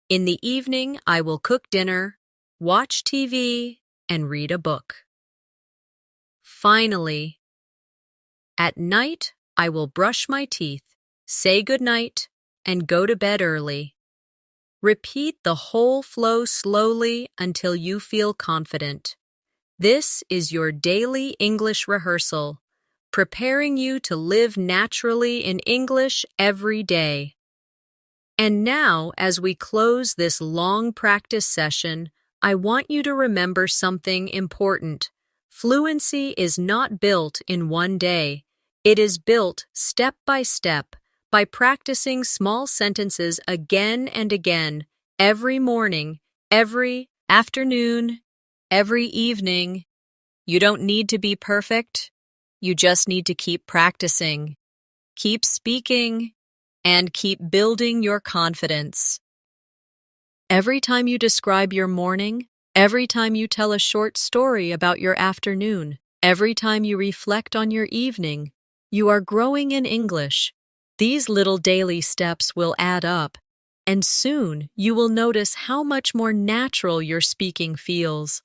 In the evening, I will cook dinner, watch TV, and read a book. Finally, at night, I will brush my teeth, say goodnight, and go to bed early. Repeat the whole flow slowly until you feel confident. This is your daily English rehearsal, preparing you to live naturally in English every day. And now, as we close this long practice session, I want you to remember something important. Fluency is not built in one day. It is built step by step by practicing small sentences again and again, every morning, every afternoon, every evening. You don't need to be perfect. You just need to keep practicing, keep speaking, and keep building your confidence. Every time you describe your morning, every time you tell a short story about your afternoon, every time you reflect on your evening, you are growing in English. These little daily steps will add up, and soon you will notice how much more natural your speaking feels.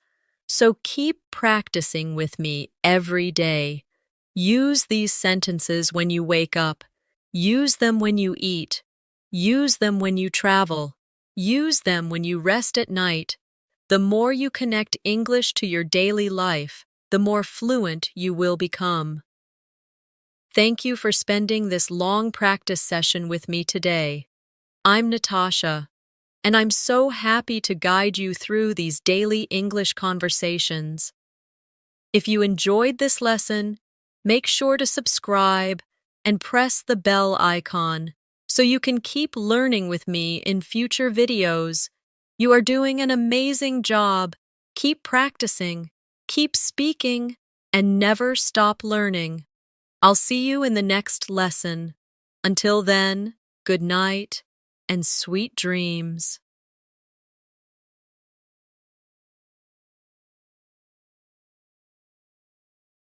So keep practicing with me every day. Use these sentences when you wake up. Use them when you eat. Use them when you travel. Use them when you rest at night. The more you connect English to your daily life, the more fluent you will become. Thank you for spending this long practice session with me today. I'm Natasha, and I'm so happy to guide you through these daily English conversations. If you enjoyed this lesson, make sure to subscribe and press the bell icon so you can keep learning with me in future videos. You are doing an amazing job. Keep practicing, keep speaking, and never stop learning. I'll see you in the next lesson. Until then, good night and sweet dreams.